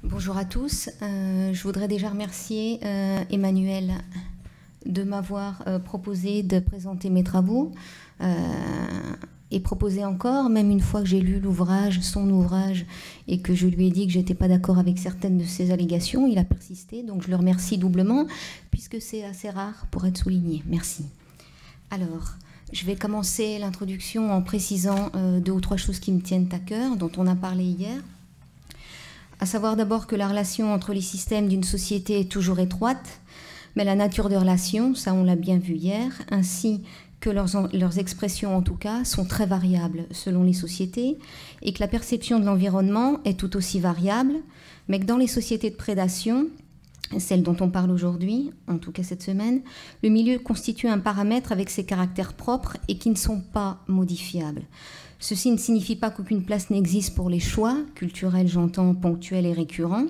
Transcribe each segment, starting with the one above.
Bonjour à tous. Je voudrais déjà remercier Emmanuel de m'avoir proposé de présenter mes travaux et proposer encore, même une fois que j'ai lu l'ouvrage, son ouvrage, et que je lui ai dit que je n'étais pas d'accord avec certaines de ses allégations, il a persisté, donc je le remercie doublement, puisque c'est assez rare pour être souligné. Merci. Alors, je vais commencer l'introduction en précisant deux ou trois choses qui me tiennent à cœur, dont on a parlé hier. À savoir d'abord que la relation entre les systèmes d'une société est toujours étroite, mais la nature des relations, ça on l'a bien vu hier, ainsi que leurs expressions en tout cas, sont très variables selon les sociétés, et que la perception de l'environnement est tout aussi variable, mais que dans les sociétés de prédation, celles dont on parle aujourd'hui, en tout cas cette semaine, le milieu constitue un paramètre avec ses caractères propres et qui ne sont pas modifiables. Ceci ne signifie pas qu'aucune place n'existe pour les choix, culturels j'entends, ponctuels et récurrents,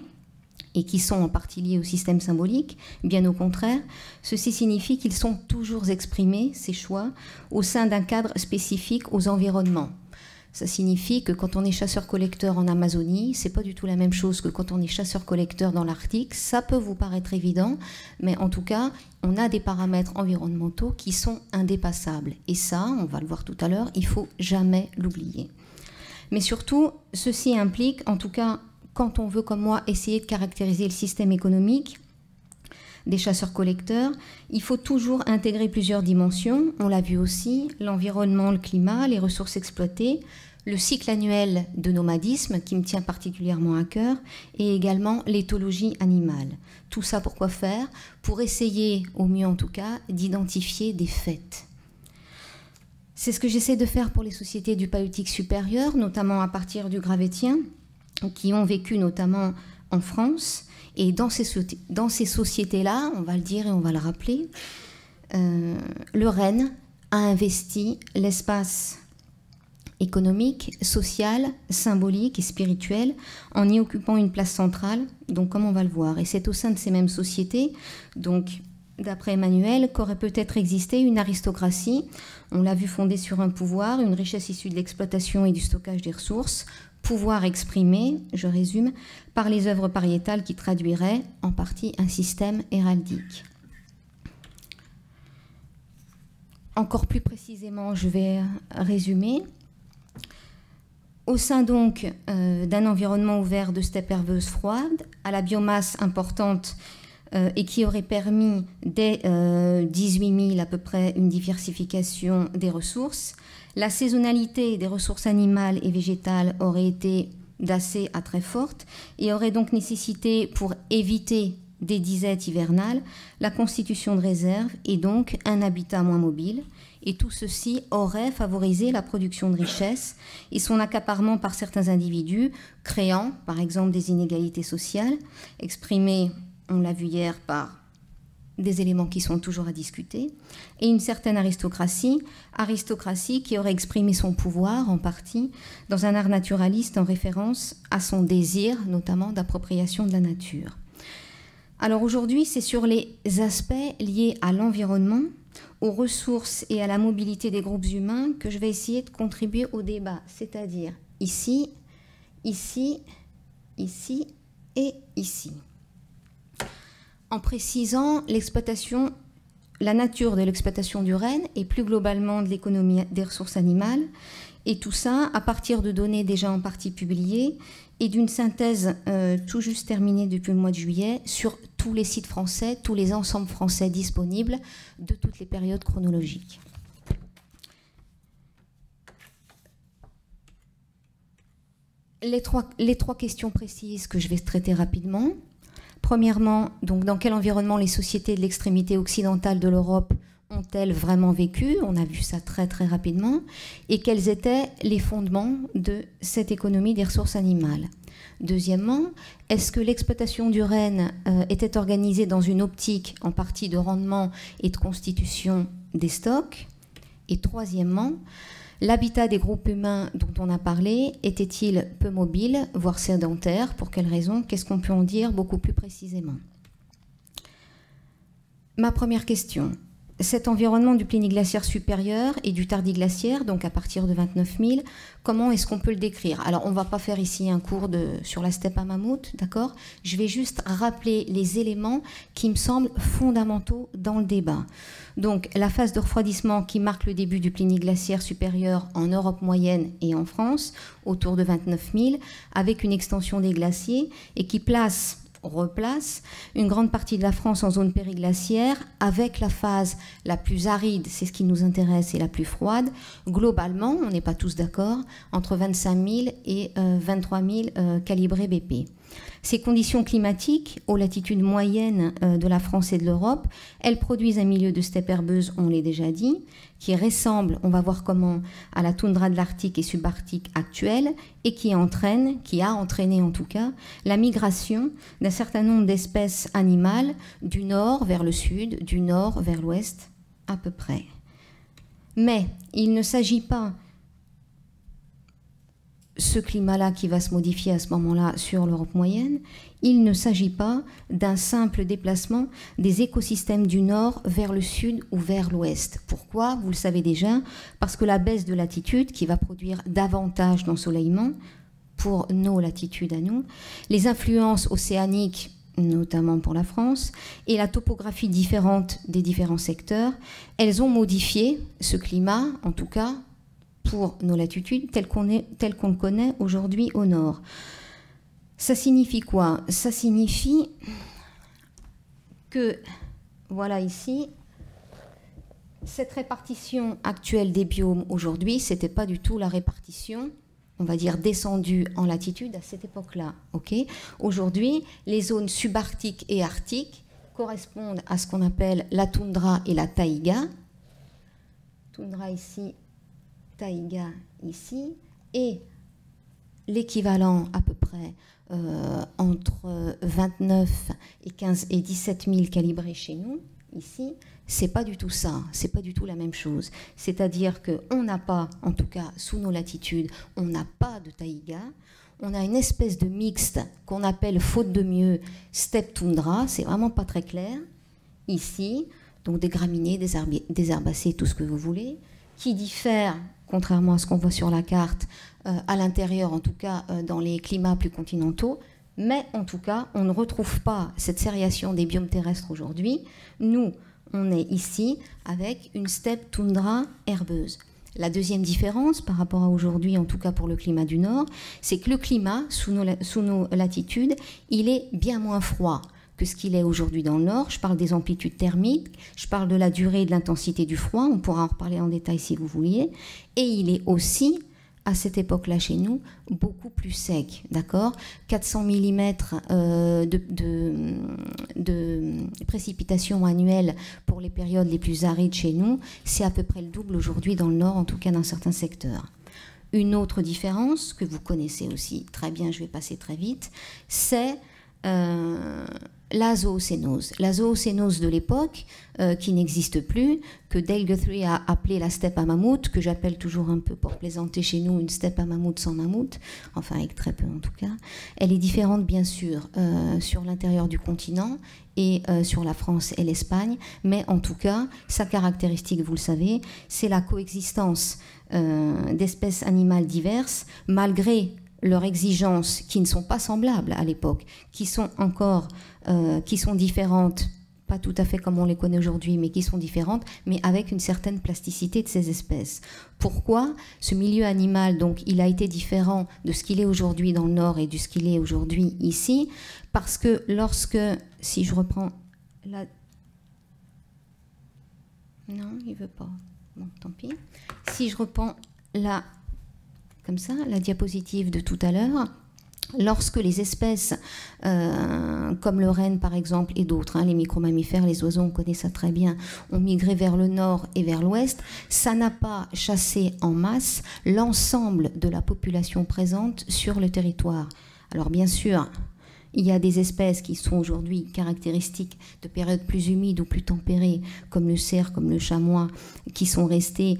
et qui sont en partie liés au système symbolique. Bien au contraire, ceci signifie qu'ils sont toujours exprimés, ces choix, au sein d'un cadre spécifique aux environnements. Ça signifie que quand on est chasseur-collecteur en Amazonie, c'est pas du tout la même chose que quand on est chasseur-collecteur dans l'Arctique. Ça peut vous paraître évident, mais en tout cas, on a des paramètres environnementaux qui sont indépassables. Et ça, on va le voir tout à l'heure, il faut jamais l'oublier. Mais surtout, ceci implique, en tout cas, quand on veut, comme moi, essayer de caractériser le système économique des chasseurs-collecteurs, il faut toujours intégrer plusieurs dimensions. On l'a vu aussi, l'environnement, le climat, les ressources exploitées, le cycle annuel de nomadisme, qui me tient particulièrement à cœur, et également l'éthologie animale. Tout ça pour quoi faire? Pour essayer, au mieux en tout cas, d'identifier des faits. C'est ce que j'essaie de faire pour les sociétés du Paléolithique supérieur, notamment à partir du Gravettien, qui ont vécu notamment en France. Et dans ces sociétés-là, on va le dire et on va le rappeler, le REN a investi l'espace économique, social, symbolique et spirituel en y occupant une place centrale, donc comme on va le voir. Et c'est au sein de ces mêmes sociétés, donc d'après Emmanuel, qu'aurait peut-être existé une aristocratie, on l'a vu fondée sur un pouvoir, une richesse issue de l'exploitation et du stockage des ressources, pouvoir exprimé, je résume, par les œuvres pariétales qui traduiraient en partie un système héraldique. Encore plus précisément, je vais résumer. Au sein donc d'un environnement ouvert de steppes herbeuses froides, à la biomasse importante et qui aurait permis dès 18 000 à peu près une diversification des ressources, la saisonnalité des ressources animales et végétales aurait été d'assez à très forte et aurait donc nécessité, pour éviter des disettes hivernales, la constitution de réserves et donc un habitat moins mobile. Et tout ceci aurait favorisé la production de richesses et son accaparement par certains individus, créant par exemple des inégalités sociales, exprimées, on l'a vu hier, par des éléments qui sont toujours à discuter, et une certaine aristocratie qui aurait exprimé son pouvoir en partie dans un art naturaliste en référence à son désir, notamment d'appropriation de la nature. Alors aujourd'hui, c'est sur les aspects liés à l'environnement, aux ressources et à la mobilité des groupes humains que je vais essayer de contribuer au débat, c'est-à-dire ici, ici, ici et ici. En précisant la nature de l'exploitation du renne et plus globalement de l'économie des ressources animales, et tout ça à partir de données déjà en partie publiées et d'une synthèse tout juste terminée depuis le mois de juillet sur tous les sites français, tous les ensembles français disponibles de toutes les périodes chronologiques. Les trois questions précises que je vais traiter rapidement. Premièrement, donc, dans quel environnement les sociétés de l'extrémité occidentale de l'Europe ont-elles vraiment vécu? On a vu ça très très rapidement. Et quels étaient les fondements de cette économie des ressources animales? Deuxièmement, est-ce que l'exploitation du renne était organisée dans une optique en partie de rendement et de constitution des stocks? Et troisièmement, l'habitat des groupes humains dont on a parlé était-il peu mobile, voire sédentaire? Pour quelles raisons? Qu'est-ce qu'on peut en dire beaucoup plus précisément? Ma première question. cet environnement du Pléniglaciaire supérieur et du Tardiglaciaire, donc à partir de 29 000, comment est-ce qu'on peut le décrire? Alors, on ne va pas faire ici un cours sur la steppe à mammouth, d'accord? Je vais juste rappeler les éléments qui me semblent fondamentaux dans le débat. Donc, la phase de refroidissement qui marque le début du Pléniglaciaire supérieur en Europe moyenne et en France, autour de 29 000, avec une extension des glaciers et qui replace une grande partie de la France en zone périglaciaire avec la phase la plus aride, c'est ce qui nous intéresse, et la plus froide. Globalement, on n'est pas tous d'accord, entre 25 000 et 23 000 calibrés BP. Ces conditions climatiques, aux latitudes moyennes de la France et de l'Europe, elles produisent un milieu de steppe herbeuse, on l'a déjà dit, qui ressemble, on va voir comment, à la toundra de l'Arctique et subarctique actuelle, et qui a entraîné en tout cas, la migration d'un certain nombre d'espèces animales du nord vers le sud, du nord vers l'ouest, à peu près. Mais il ne s'agit pas ce climat-là qui va se modifier à ce moment-là sur l'Europe moyenne, il ne s'agit pas d'un simple déplacement des écosystèmes du nord vers le sud ou vers l'ouest. Pourquoi? Vous le savez déjà, parce que la baisse de latitude qui va produire davantage d'ensoleillement pour nos latitudes à nous, les influences océaniques, notamment pour la France, et la topographie différente des différents secteurs, elles ont modifié ce climat, en tout cas, pour nos latitudes, tel qu'on le connaît aujourd'hui au nord. Ça signifie quoi? Ça signifie que, voilà ici, cette répartition actuelle des biomes aujourd'hui, ce n'était pas du tout la répartition, on va dire, descendue en latitude à cette époque-là. Okay, aujourd'hui, les zones subarctiques et arctiques correspondent à ce qu'on appelle la toundra et la taïga. Toundra ici, taïga ici, et l'équivalent à peu près entre 29 et 15 et 17 000 calibrés chez nous, ici, c'est pas du tout ça, c'est pas du tout la même chose. C'est-à-dire qu'on n'a pas, en tout cas sous nos latitudes, on n'a pas de taïga, on a une espèce de mixte qu'on appelle, faute de mieux, steppe toundra, c'est vraiment pas très clair, ici, donc des graminées, des herbacées, tout ce que vous voulez, qui diffèrent, contrairement à ce qu'on voit sur la carte, à l'intérieur, en tout cas dans les climats plus continentaux, mais en tout cas, on ne retrouve pas cette sériation des biomes terrestres aujourd'hui. Nous, on est ici avec une steppe toundra herbeuse. La deuxième différence par rapport à aujourd'hui, en tout cas pour le climat du Nord, c'est que le climat, sous nos latitudes, il est bien moins froid que ce qu'il est aujourd'hui dans le Nord. Je parle des amplitudes thermiques, je parle de la durée et de l'intensité du froid, on pourra en reparler en détail si vous vouliez, et il est aussi, à cette époque-là chez nous, beaucoup plus sec, d'accord? 400 mm de précipitations annuelles pour les périodes les plus arides chez nous, c'est à peu près le double aujourd'hui dans le Nord, en tout cas dans certains secteurs. Une autre différence, que vous connaissez aussi très bien, je vais passer très vite, c'est la zoocénose. La zoocénose de l'époque, qui n'existe plus, que Dale Guthrie a appelé la steppe à mammouth, que j'appelle toujours un peu pour plaisanter chez nous une steppe à mammouth sans mammouth, enfin avec très peu en tout cas. Elle est différente bien sûr sur l'intérieur du continent et sur la France et l'Espagne, mais en tout cas, sa caractéristique, vous le savez, c'est la coexistence d'espèces animales diverses, malgré leurs exigences qui ne sont pas semblables à l'époque, qui sont différentes, pas tout à fait comme on les connaît aujourd'hui, mais qui sont différentes, mais avec une certaine plasticité de ces espèces. Pourquoi ce milieu animal, donc, il a été différent de ce qu'il est aujourd'hui dans le Nord et de ce qu'il est aujourd'hui ici? Parce que lorsque, si je reprends la... Non, il ne veut pas. Bon, tant pis. Si je reprends la... comme ça, la diapositive de tout à l'heure, lorsque les espèces comme le renne par exemple et d'autres, les micromammifères, les oiseaux, on connaît ça très bien, ont migré vers le nord et vers l'ouest, ça n'a pas chassé en masse l'ensemble de la population présente sur le territoire. Alors bien sûr, il y a des espèces qui sont aujourd'hui caractéristiques de périodes plus humides ou plus tempérées, comme le cerf, comme le chamois, qui sont restées,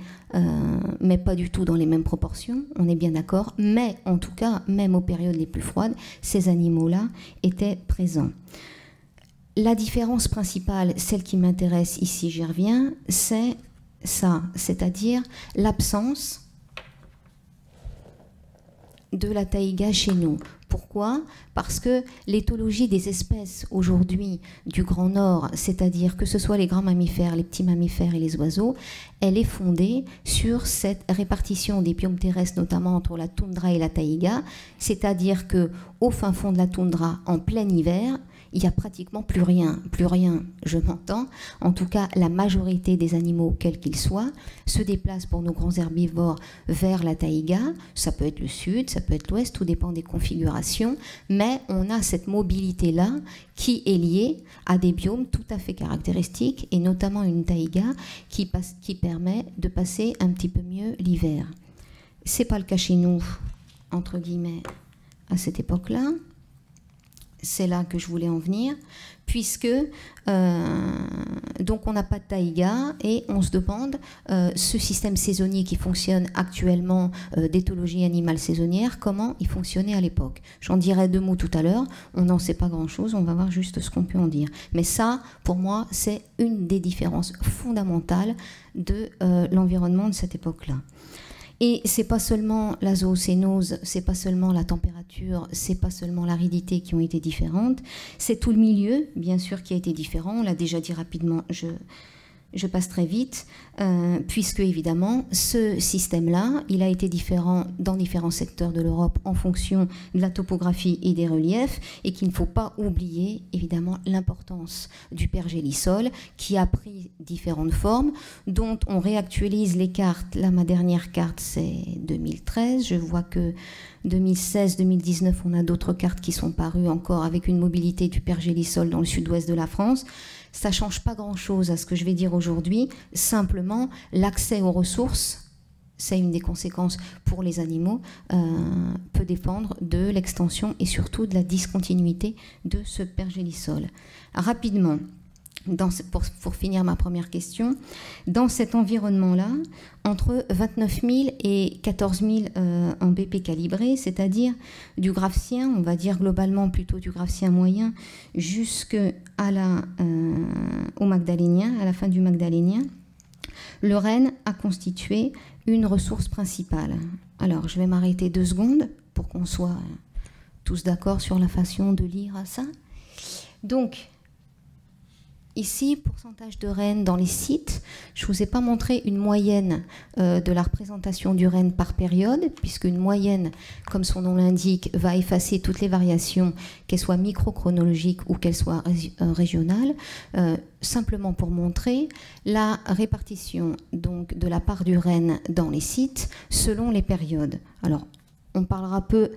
mais pas du tout dans les mêmes proportions, on est bien d'accord, mais en tout cas, même aux périodes les plus froides, ces animaux-là étaient présents. la différence principale, celle qui m'intéresse ici, j'y reviens, c'est ça, c'est-à-dire l'absence de la taïga chez nous. Pourquoi? Parce que l'éthologie des espèces aujourd'hui du Grand Nord, c'est-à-dire que ce soit les grands mammifères, les petits mammifères et les oiseaux, elle est fondée sur cette répartition des biomes terrestres, notamment entre la toundra et la taïga, c'est-à-dire que au fin fond de la toundra, en plein hiver, il n'y a pratiquement plus rien, je m'entends. En tout cas, la majorité des animaux, quels qu'ils soient, se déplacent pour nos grands herbivores vers la taïga. Ça peut être le sud, ça peut être l'ouest, tout dépend des configurations. Mais on a cette mobilité-là qui est liée à des biomes tout à fait caractéristiques, et notamment une taïga qui permet de passer un petit peu mieux l'hiver. Ce n'est pas le cas chez nous, entre guillemets, à cette époque-là. C'est là que je voulais en venir, puisque donc on n'a pas de taïga et on se demande ce système saisonnier qui fonctionne actuellement d'éthologie animale saisonnière, comment il fonctionnait à l'époque. J'en dirai 2 mots tout à l'heure, on n'en sait pas grand-chose, on va voir juste ce qu'on peut en dire. Mais ça, pour moi, c'est une des différences fondamentales de l'environnement de cette époque-là. Et c'est pas seulement la zoocénose, c'est pas seulement la température, c'est pas seulement l'aridité qui ont été différentes, c'est tout le milieu, bien sûr, qui a été différent. On l'a déjà dit rapidement, je passe très vite, puisque évidemment, ce système-là, il a été différent dans différents secteurs de l'Europe en fonction de la topographie et des reliefs, et qu'il ne faut pas oublier évidemment l'importance du pergélisol qui a pris différentes formes, dont on réactualise les cartes. Là, ma dernière carte, c'est 2013. Je vois que 2016-2019, on a d'autres cartes qui sont parues encore avec une mobilité du pergélisol dans le sud-ouest de la France. Ça ne change pas grand-chose à ce que je vais dire aujourd'hui. Simplement, l'accès aux ressources, c'est une des conséquences pour les animaux, peut dépendre de l'extension et surtout de la discontinuité de ce pergélisol. Rapidement, pour finir ma première question, dans cet environnement-là, entre 29 000 et 14 000 en BP calibré, c'est-à-dire du graphien, on va dire globalement plutôt du graphien moyen, jusqu'au magdalénien, à la fin du magdalénien, le renne a constitué une ressource principale. Alors, je vais m'arrêter 2 secondes pour qu'on soit tous d'accord sur la façon de lire ça. Donc, ici, pourcentage de rennes dans les sites. Je ne vous ai pas montré une moyenne de la représentation du renne par période, puisque une moyenne, comme son nom l'indique, va effacer toutes les variations, qu'elles soient microchronologiques ou qu'elles soient régionales, simplement pour montrer la répartition donc, de la part du renne dans les sites selon les périodes. Alors, on parlera peu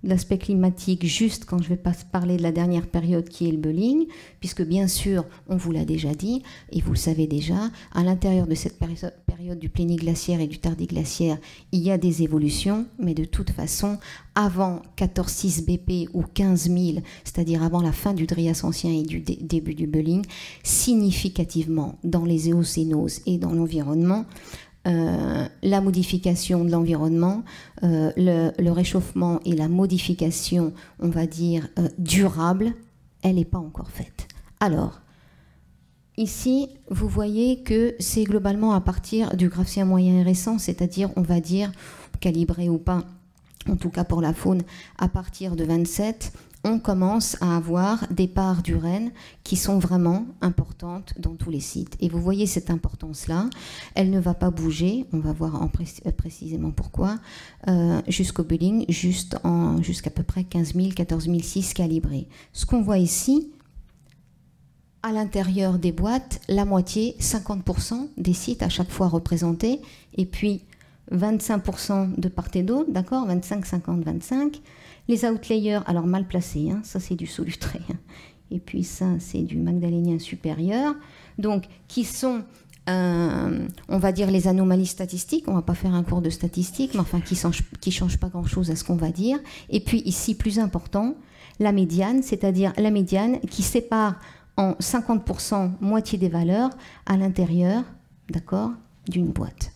l'aspect climatique juste quand je vais pas parler de la dernière période qui est le bulling, puisque bien sûr, on vous l'a déjà dit, et vous le savez déjà, à l'intérieur de cette période du pléniglaciaire et du tardiglaciaire, il y a des évolutions, mais de toute façon, avant 14,6 BP ou 15 000, c'est-à-dire avant la fin du Trias ancien et du début du bulling, significativement dans les éocénoses et dans l'environnement, la modification de l'environnement, le réchauffement et la modification, on va dire, durable, elle n'est pas encore faite. Alors, ici, vous voyez que c'est globalement à partir du graphien moyen et récent, c'est-à-dire, on va dire, calibré ou pas, en tout cas pour la faune, à partir de 27, on commence à avoir des parts du renne qui sont vraiment importantes dans tous les sites. Et vous voyez cette importance-là, elle ne va pas bouger, on va voir précisément pourquoi, jusqu'au bulling, jusqu'à peu près 15 000, 14 006 calibrés. Ce qu'on voit ici, à l'intérieur des boîtes, la moitié, 50% des sites à chaque fois représentés, et puis 25% de part et d'autre, d'accord, 25, 50, 25. Les outliers, alors mal placés, hein, ça c'est du solutré, hein, et puis ça c'est du magdalénien supérieur, donc qui sont, on va dire, les anomalies statistiques, on ne va pas faire un cours de statistiques, mais enfin qui changent pas grand-chose à ce qu'on va dire, et puis ici, plus important, la médiane, c'est-à-dire la médiane qui sépare en 50% moitié des valeurs à l'intérieur, d'accord, d'une boîte.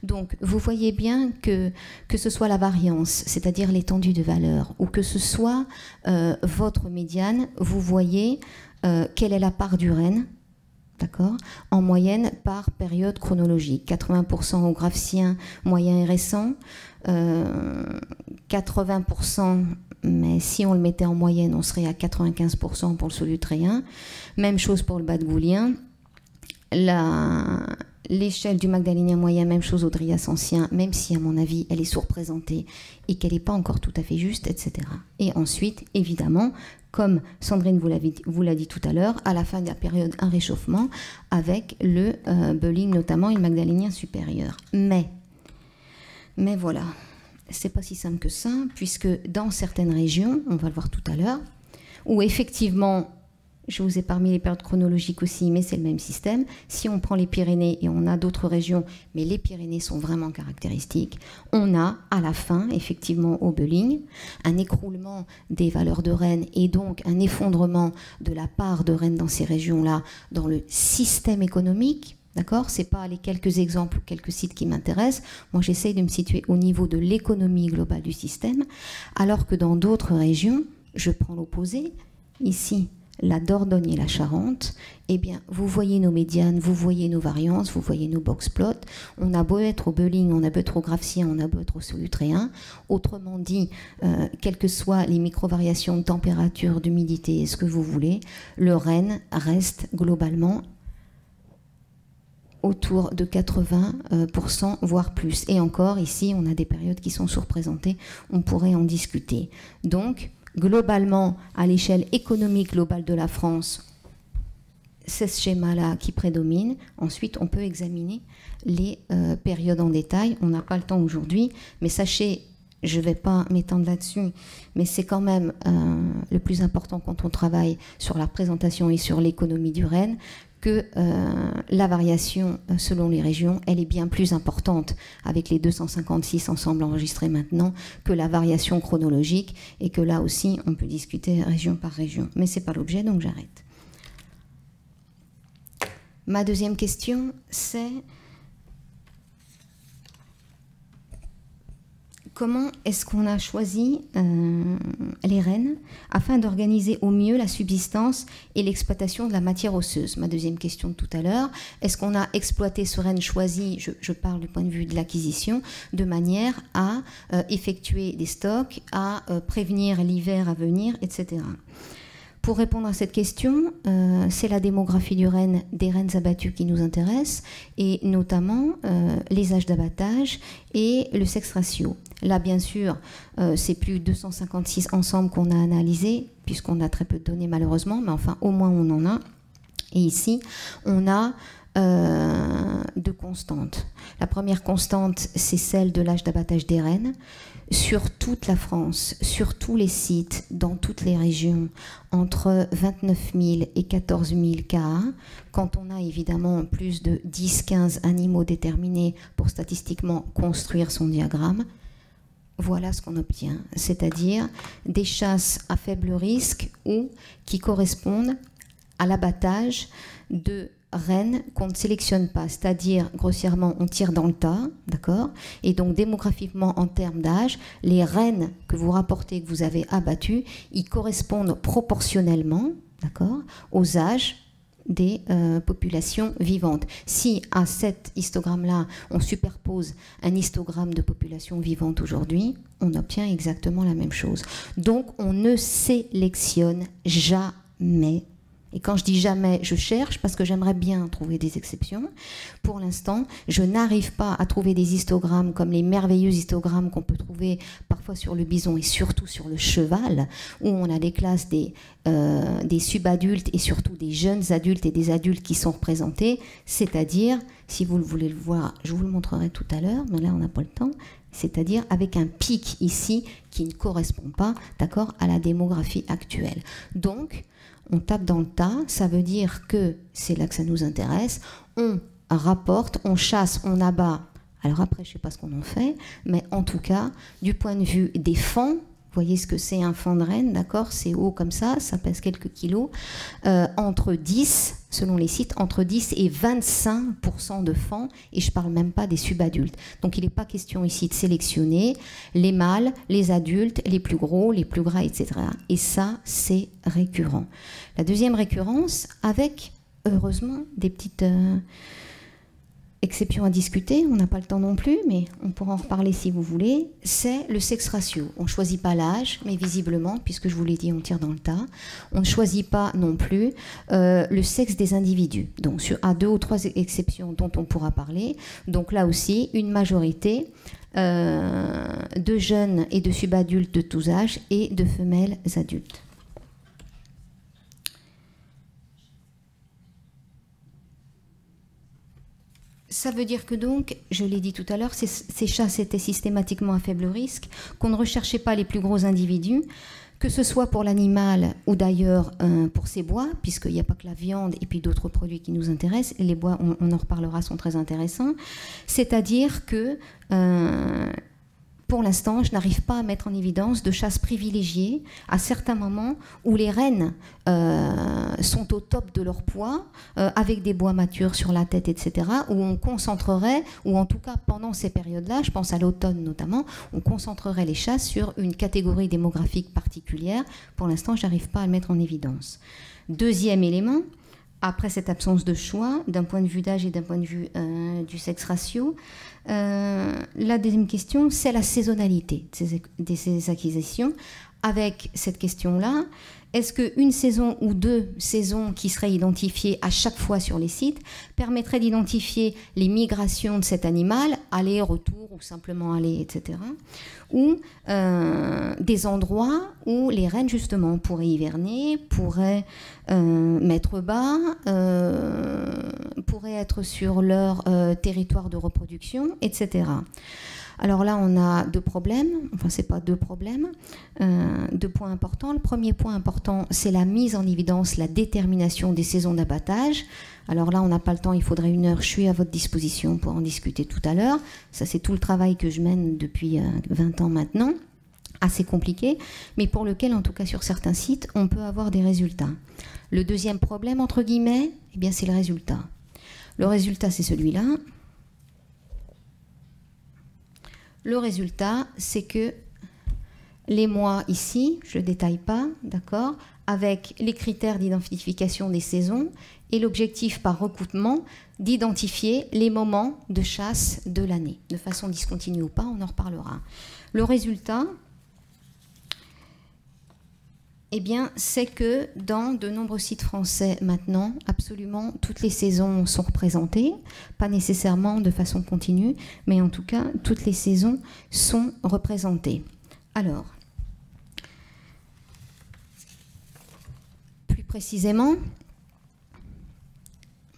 Donc, vous voyez bien que ce soit la variance, c'est-à-dire l'étendue de valeur, ou que ce soit votre médiane, vous voyez quelle est la part du REN, d'accord, en moyenne par période chronologique. 80% au graphien moyen et récent, 80%, mais si on le mettait en moyenne, on serait à 95% pour le solutréen. Même chose pour le bas-de-goulien. L'échelle du magdalénien moyen, même chose au Drias ancien, même si à mon avis elle est sous-représentée et qu'elle n'est pas encore tout à fait juste, etc. Et ensuite, évidemment, comme Sandrine vous l'a dit tout à l'heure, à la fin de la période, un réchauffement avec le Bölling notamment et le magdalénien supérieur. Mais voilà, c'est pas si simple que ça, puisque dans certaines régions, on va le voir tout à l'heure, où effectivement, je vous ai parmi les périodes chronologiques aussi, mais c'est le même système. Si on prend les Pyrénées, et on a d'autres régions, mais les Pyrénées sont vraiment caractéristiques, on a à la fin, effectivement, au Bölling, un écroulement des valeurs de Rennes et donc un effondrement de la part de Rennes dans ces régions-là, dans le système économique. D'accord ? Ce n'est pas les quelques exemples ou quelques sites qui m'intéressent. Moi, j'essaye de me situer au niveau de l'économie globale du système, alors que dans d'autres régions, je prends l'opposé, ici, la Dordogne et la Charente, eh bien, vous voyez nos médianes, vous voyez nos variances, vous voyez nos box plots. On a beau être au Bölling, on a beau être au graphien, on a beau être au solutréen. Autrement dit, quelles que soient les micro-variations de température, d'humidité, ce que vous voulez, le REN reste globalement autour de 80%, voire plus. Et encore, ici, on a des périodes qui sont sous-représentées, on pourrait en discuter. Donc, globalement, à l'échelle économique globale de la France, c'est ce schéma-là qui prédomine. Ensuite, on peut examiner les périodes en détail. On n'a pas le temps aujourd'hui, mais sachez, je ne vais pas m'étendre là-dessus, mais c'est quand même le plus important quand on travaille sur la représentation et sur l'économie du REN, que la variation selon les régions, elle est bien plus importante avec les 256 ensembles enregistrés maintenant que la variation chronologique, et que là aussi on peut discuter région par région. Mais ce n'est pas l'objet, donc j'arrête. Ma deuxième question, c'est comment est-ce qu'on a choisi les rennes afin d'organiser au mieux la subsistance et l'exploitation de la matière osseuse? Ma deuxième question de tout à l'heure, est-ce qu'on a exploité ce renne choisi, je parle du point de vue de l'acquisition, de manière à effectuer des stocks, à prévenir l'hiver à venir, etc. Pour répondre à cette question, c'est la démographie du renne, des rennes abattus qui nous intéresse, et notamment les âges d'abattage et le sexe ratio. Là, bien sûr, c'est plus 256 ensembles qu'on a analysés, puisqu'on a très peu de données malheureusement, mais enfin, au moins on en a. Et ici, on a deux constantes. La première constante, c'est celle de l'âge d'abattage des rennes. Sur toute la France, sur tous les sites, dans toutes les régions, entre 29 000 et 14 000 cas, quand on a évidemment plus de 10-15 animaux déterminés pour statistiquement construire son diagramme, voilà ce qu'on obtient, c'est-à-dire des chasses à faible risque ou qui correspondent à l'abattage de rennes qu'on ne sélectionne pas, c'est-à-dire grossièrement on tire dans le tas, d'accord? Et donc démographiquement en termes d'âge, les rennes que vous rapportez, que vous avez abattus, ils correspondent proportionnellement, d'accord, aux âges des populations vivantes. Si à cet histogramme-là, on superpose un histogramme de population vivante aujourd'hui, on obtient exactement la même chose. Donc on ne sélectionne jamais. Et quand je dis jamais, je cherche parce que j'aimerais bien trouver des exceptions. Pour l'instant, je n'arrive pas à trouver des histogrammes comme les merveilleux histogrammes qu'on peut trouver parfois sur le bison et surtout sur le cheval, où on a des classes des subadultes et surtout des jeunes adultes et des adultes qui sont représentés. C'est-à-dire, si vous voulez le voir, je vous le montrerai tout à l'heure, mais là on n'a pas le temps, c'est-à-dire avec un pic ici qui ne correspond pas, d'accord, à la démographie actuelle. Donc, on tape dans le tas, ça veut dire que c'est là que ça nous intéresse, on rapporte, on chasse, on abat. Alors après, je ne sais pas ce qu'on en fait, mais en tout cas, du point de vue des fonds, voyez ce que c'est un fond de renne, d'accord? C'est haut comme ça pèse quelques kilos. Entre 10, selon les sites, entre 10 et 25% de faon, et je ne parle même pas des subadultes. Donc il n'est pas question ici de sélectionner les mâles, les adultes, les plus gros, les plus gras, etc. Et ça, c'est récurrent. La deuxième récurrence, avec, heureusement, des petites... exception à discuter, on n'a pas le temps non plus, mais on pourra en reparler si vous voulez, c'est le sexe ratio. On ne choisit pas l'âge, mais visiblement, puisque je vous l'ai dit, on tire dans le tas, on ne choisit pas non plus le sexe des individus. Donc à 2 ou 3 exceptions dont on pourra parler, donc là aussi, une majorité de jeunes et de subadultes de tous âges et de femelles adultes. Ça veut dire que donc, je l'ai dit tout à l'heure, ces chasses étaient systématiquement à faible risque, qu'on ne recherchait pas les plus gros individus, que ce soit pour l'animal ou d'ailleurs pour ses bois, puisqu'il n'y a pas que la viande et puis d'autres produits qui nous intéressent. Les bois, on en reparlera, sont très intéressants. C'est-à-dire que... pour l'instant, je n'arrive pas à mettre en évidence de chasse privilégiée à certains moments où les rennes sont au top de leur poids, avec des bois matures sur la tête, etc., où on concentrerait, ou en tout cas pendant ces périodes-là, je pense à l'automne notamment, on concentrerait les chasses sur une catégorie démographique particulière. Pour l'instant, je n'arrive pas à le mettre en évidence. Deuxième élément, après cette absence de choix, d'un point de vue d'âge et d'un point de vue du sexe ratio, la deuxième question, c'est la saisonnalité de ces acquisitions. Avec cette question-là, est-ce qu'une saison ou 2 saisons qui seraient identifiées à chaque fois sur les sites permettraient d'identifier les migrations de cet animal, aller, retour ou simplement aller, etc. Ou des endroits où les rennes, justement, pourraient hiverner, pourraient mettre bas, pourraient être sur leur territoire de reproduction, etc. Alors là, on a 2 problèmes, enfin c'est pas 2 problèmes, 2 points importants. Le premier point important, c'est la mise en évidence, la détermination des saisons d'abattage. Alors là, on n'a pas le temps, il faudrait 1 heure, je suis à votre disposition pour en discuter tout à l'heure. Ça, c'est tout le travail que je mène depuis 20 ans maintenant, assez compliqué, mais pour lequel, en tout cas sur certains sites, on peut avoir des résultats. Le deuxième problème, entre guillemets, eh bien, c'est le résultat. Le résultat, c'est celui-là. Le résultat, c'est que les mois ici, je ne détaille pas, d'accord, avec les critères d'identification des saisons et l'objectif par recoupement d'identifier les moments de chasse de l'année, de façon discontinue ou pas, on en reparlera. Le résultat, eh bien, c'est que dans de nombreux sites français maintenant, absolument toutes les saisons sont représentées, pas nécessairement de façon continue, mais en tout cas, toutes les saisons sont représentées. Alors, plus précisément,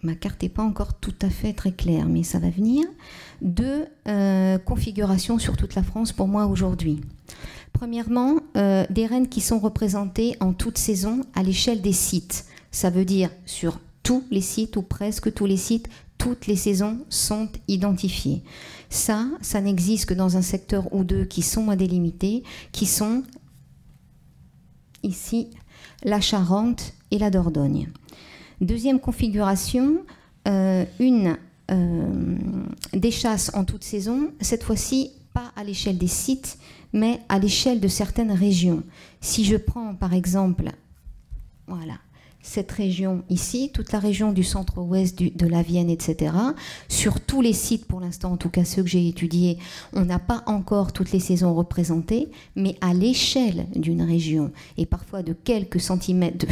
ma carte n'est pas encore tout à fait très claire, mais ça va venir, 2 configurations sur toute la France pour moi aujourd'hui. Premièrement, des rennes qui sont représentées en toute saison à l'échelle des sites. Ça veut dire sur tous les sites ou presque tous les sites, toutes les saisons sont identifiées. Ça n'existe que dans un secteur ou 2 qui sont à délimiter, qui sont ici la Charente et la Dordogne. Deuxième configuration, des chasses en toute saison, cette fois-ci pas à l'échelle des sites, mais à l'échelle de certaines régions. Si je prends par exemple, voilà, cette région ici, toute la région du centre-ouest de la Vienne, etc., sur tous les sites, pour l'instant, en tout cas ceux que j'ai étudiés, on n'a pas encore toutes les saisons représentées, mais à l'échelle d'une région, et parfois de quelques centimètres,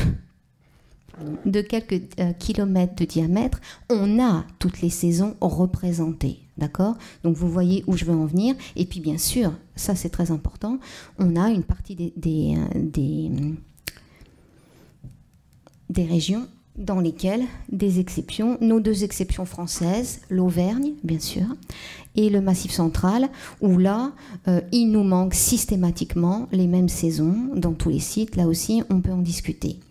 de quelques kilomètres de diamètre, on a toutes les saisons représentées. D'accord? Donc vous voyez où je veux en venir. Et puis bien sûr, ça c'est très important, on a une partie des régions dans lesquelles des exceptions, nos 2 exceptions françaises, l'Auvergne bien sûr, et le Massif central, où là, il nous manque systématiquement les mêmes saisons dans tous les sites. Là aussi, on peut en discuter.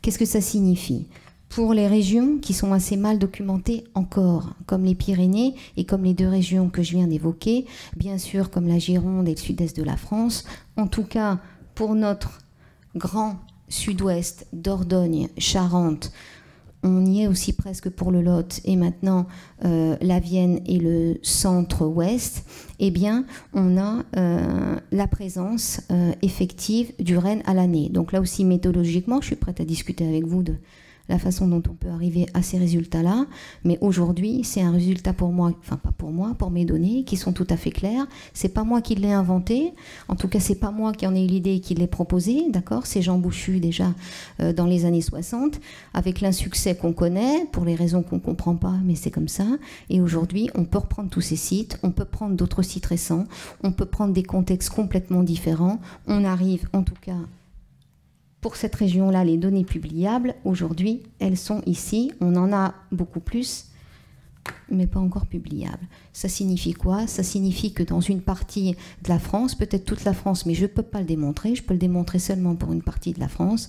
Qu'est-ce que ça signifie ? Pour les régions qui sont assez mal documentées encore, comme les Pyrénées et comme les 2 régions que je viens d'évoquer, bien sûr comme la Gironde et le sud-est de la France, en tout cas pour notre grand sud-ouest, Dordogne, Charente, on y est aussi presque pour le Lot, et maintenant la Vienne et le centre-ouest, eh bien, on a la présence effective du renne à l'année. Donc là aussi, méthodologiquement, je suis prête à discuter avec vous de la façon dont on peut arriver à ces résultats-là. Mais aujourd'hui, c'est un résultat pour moi, enfin pas pour moi, pour mes données, qui sont tout à fait claires. C'est pas moi qui l'ai inventé. En tout cas, c'est pas moi qui en ai eu l'idée et qui l'ai proposé. D'accord ? C'est Jean Bouchu, déjà, dans les années 60, avec l'insuccès qu'on connaît, pour les raisons qu'on comprend pas, mais c'est comme ça. Et aujourd'hui, on peut reprendre tous ces sites, on peut prendre d'autres sites récents, on peut prendre des contextes complètement différents. On arrive, en tout cas, pour cette région-là, les données publiables, aujourd'hui, elles sont ici. On en a beaucoup plus, mais pas encore publiables. Ça signifie quoi? Ça signifie que dans une partie de la France, peut-être toute la France, mais je ne peux pas le démontrer, je peux le démontrer seulement pour une partie de la France,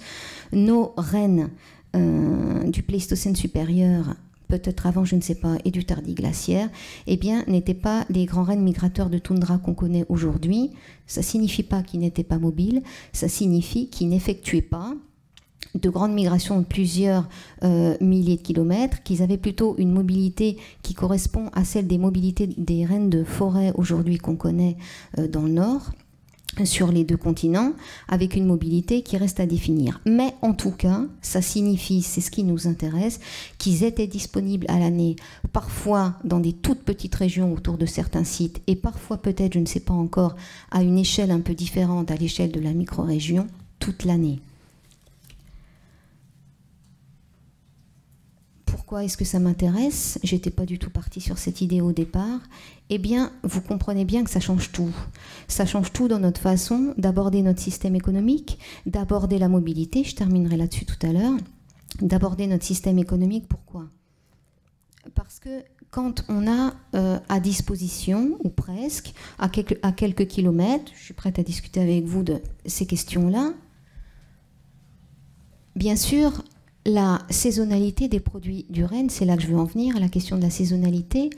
nos rennes du Pléistocène supérieur, peut-être avant, je ne sais pas, et du Tardiglaciaire, eh bien, n'étaient pas les grands rennes migrateurs de toundra qu'on connaît aujourd'hui. Ça ne signifie pas qu'ils n'étaient pas mobiles, ça signifie qu'ils n'effectuaient pas de grandes migrations de plusieurs milliers de kilomètres, qu'ils avaient plutôt une mobilité qui correspond à celle des mobilités des rennes de forêt aujourd'hui qu'on connaît dans le nord, sur les deux continents, avec une mobilité qui reste à définir. Mais en tout cas, ça signifie, c'est ce qui nous intéresse, qu'ils étaient disponibles à l'année, parfois dans des toutes petites régions autour de certains sites, et parfois peut-être, je ne sais pas encore, à une échelle un peu différente, à l'échelle de la micro-région, toute l'année. Pourquoi est-ce que ça m'intéresse? J'étais pas du tout partie sur cette idée au départ. Eh bien, vous comprenez bien que ça change tout. Ça change tout dans notre façon d'aborder notre système économique, d'aborder la mobilité, je terminerai là-dessus tout à l'heure, d'aborder notre système économique. Pourquoi? Parce que quand on a à disposition, ou presque, à quelques kilomètres, je suis prête à discuter avec vous de ces questions-là, bien sûr, la saisonnalité des produits du renne, c'est là que je veux en venir, la question de la saisonnalité,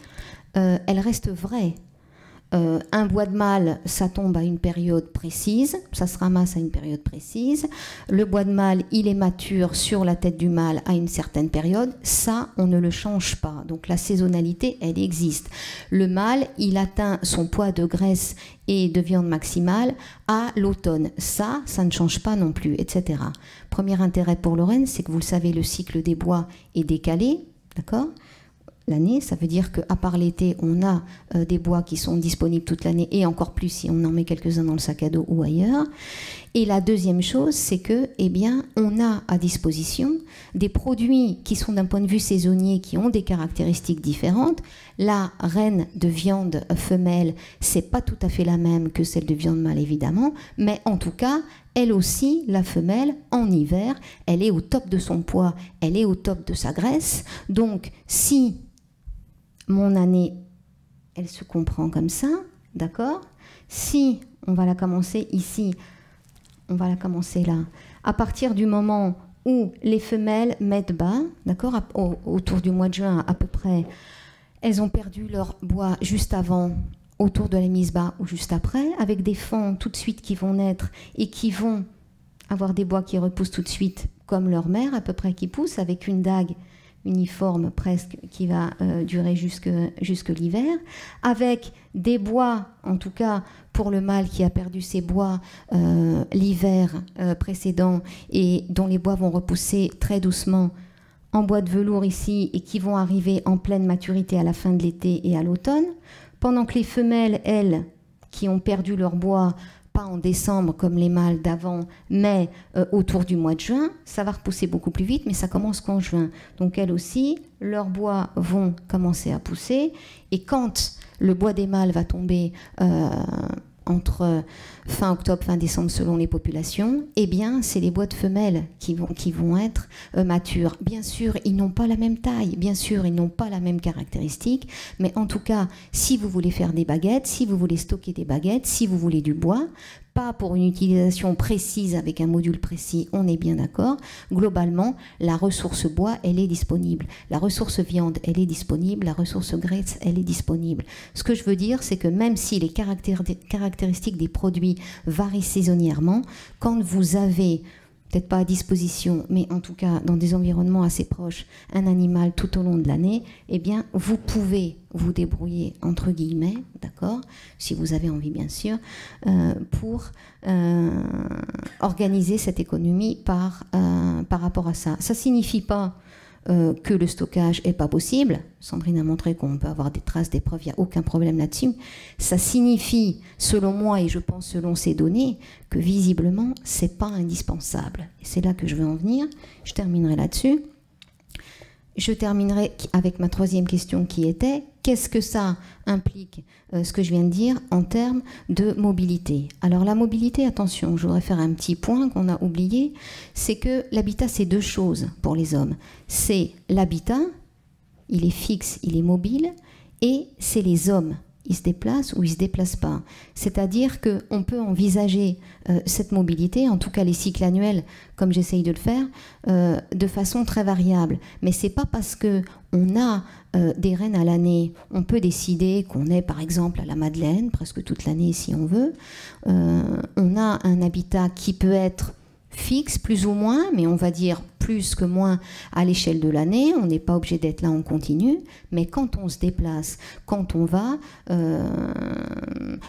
elle reste vraie. Un bois de mâle, ça tombe à une période précise, ça se ramasse à une période précise. Le bois de mâle, il est mature sur la tête du mâle à une certaine période. Ça, on ne le change pas. Donc la saisonnalité, elle existe. Le mâle, il atteint son poids de graisse et de viande maximale à l'automne. Ça ne change pas non plus, etc. Premier intérêt pour le renne, c'est que vous le savez, le cycle des bois est décalé, d'accord ? L'année, ça veut dire qu'à part l'été, on a des bois qui sont disponibles toute l'année, et encore plus si on en met quelques-uns dans le sac à dos ou ailleurs. Et la deuxième chose, c'est que, eh bien, on a à disposition des produits qui sont d'un point de vue saisonnier, qui ont des caractéristiques différentes. La renne de viande femelle, c'est pas tout à fait la même que celle de viande mâle, évidemment, mais en tout cas, elle aussi, la femelle, en hiver, elle est au top de son poids, elle est au top de sa graisse. Donc, si mon année, elle se comprend comme ça, d'accord? Si on va la commencer ici, on va la commencer là. À partir du moment où les femelles mettent bas, d'accord, autour du mois de juin à peu près, elles ont perdu leur bois juste avant, autour de la mise bas ou juste après, avec des fans tout de suite qui vont naître et qui vont avoir des bois qui repoussent tout de suite, comme leur mère à peu près qui pousse, avec une dague uniforme presque qui va durer jusque l'hiver, avec des bois, en tout cas pour le mâle qui a perdu ses bois l'hiver précédent et dont les bois vont repousser très doucement en bois de velours ici et qui vont arriver en pleine maturité à la fin de l'été et à l'automne, pendant que les femelles, elles, qui ont perdu leur bois, pas en décembre comme les mâles d'avant, mais autour du mois de juin, ça va repousser beaucoup plus vite, mais ça commence qu'en juin. Donc elles aussi, leurs bois vont commencer à pousser, et quand le bois des mâles va tomber entre fin octobre, fin décembre selon les populations, eh bien c'est les bois de femelles qui vont être matures. Bien sûr, ils n'ont pas la même taille, bien sûr, ils n'ont pas la même caractéristique, mais en tout cas, si vous voulez faire des baguettes, si vous voulez stocker des baguettes, si vous voulez du bois, pas pour une utilisation précise avec un module précis, on est bien d'accord. Globalement, la ressource bois, elle est disponible. La ressource viande, elle est disponible. La ressource graisse, elle est disponible. Ce que je veux dire, c'est que même si les caractéristiques des produits varient saisonnièrement, quand vous avez, peut-être pas à disposition, mais en tout cas dans des environnements assez proches, un animal tout au long de l'année, eh bien, vous pouvez vous débrouiller, entre guillemets, d'accord, si vous avez envie, bien sûr, pour organiser cette économie par rapport à ça. Ça ne signifie pas que le stockage n'est pas possible. Sandrine a montré qu'on peut avoir des traces, des preuves, il n'y a aucun problème là-dessus. Ça signifie, selon moi, et je pense selon ces données, que visiblement, ce n'est pas indispensable. Et c'est là que je veux en venir. Je terminerai là-dessus. Je terminerai avec ma troisième question qui était, qu'est-ce que ça implique, ce que je viens de dire, en termes de mobilité? Alors la mobilité, attention, je voudrais faire un petit point qu'on a oublié, c'est que l'habitat, c'est deux choses pour les hommes. C'est l'habitat, il est fixe, il est mobile, et c'est les hommes. Ils se déplacent ou ils ne se déplacent pas. C'est-à-dire qu'on peut envisager cette mobilité, en tout cas les cycles annuels, comme j'essaye de le faire, de façon très variable. Mais ce n'est pas parce qu'on a des rennes à l'année, on peut décider qu'on est par exemple à la Madeleine, presque toute l'année si on veut. On a un habitat qui peut être fixe, plus ou moins, mais on va dire plus que moins à l'échelle de l'année. On n'est pas obligé d'être là en continu, mais quand on se déplace, quand on va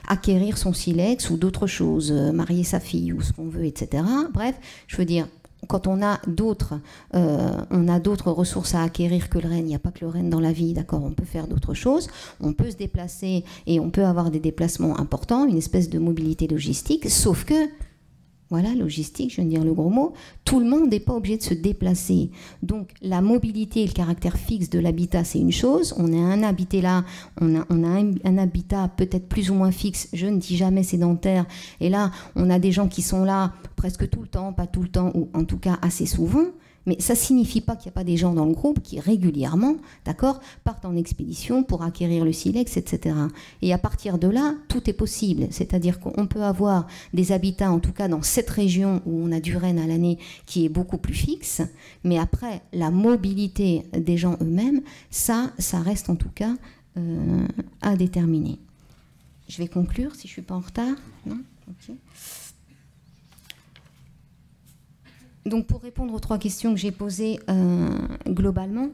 acquérir son silex ou d'autres choses, marier sa fille ou ce qu'on veut, etc. Bref, je veux dire, quand on a d'autres ressources à acquérir que le renne, il n'y a pas que le renne dans la vie, d'accord, on peut faire d'autres choses, on peut se déplacer et on peut avoir des déplacements importants, une espèce de mobilité logistique, sauf que voilà, logistique, je viens de dire le gros mot. Tout le monde n'est pas obligé de se déplacer. Donc, la mobilité et le caractère fixe de l'habitat, c'est une chose. On a un habitat là, on a un habitat peut-être plus ou moins fixe, je ne dis jamais sédentaire. Et là, on a des gens qui sont là presque tout le temps, pas tout le temps, ou en tout cas assez souvent. Mais ça ne signifie pas qu'il n'y a pas des gens dans le groupe qui régulièrement, d'accord, partent en expédition pour acquérir le silex, etc. Et à partir de là, tout est possible. C'est-à-dire qu'on peut avoir des habitats, en tout cas dans cette région où on a du renne à l'année, qui est beaucoup plus fixe. Mais après, la mobilité des gens eux-mêmes, ça reste en tout cas à déterminer. Je vais conclure si je ne suis pas en retard. Non ? Ok. Donc, pour répondre aux trois questions que j'ai posées globalement,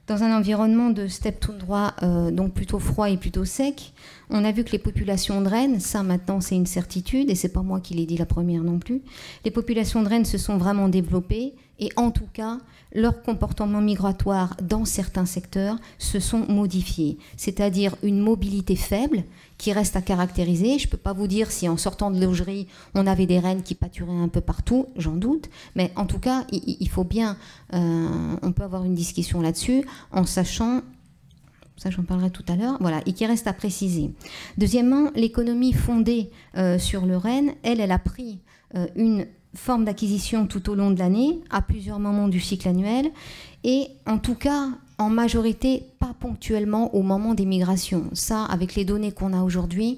dans un environnement de steppe toundra, donc plutôt froid et plutôt sec, on a vu que les populations de rennes, ça maintenant c'est une certitude, et c'est pas moi qui l'ai dit la première non plus, les populations de rennes se sont vraiment développées, et en tout cas, leur comportement migratoire dans certains secteurs se sont modifiés. C'est-à-dire une mobilité faible qui reste à caractériser. Je ne peux pas vous dire si en sortant de l'augerie, on avait des rennes qui pâturaient un peu partout, j'en doute. Mais en tout cas, il faut bien... on peut avoir une discussion là-dessus en sachant... Ça, j'en parlerai tout à l'heure. Voilà, et qui reste à préciser. Deuxièmement, l'économie fondée sur le renne, elle a pris une forme d'acquisition tout au long de l'année, à plusieurs moments du cycle annuel, et en tout cas, en majorité, pas ponctuellement au moment des migrations. Ça, avec les données qu'on a aujourd'hui,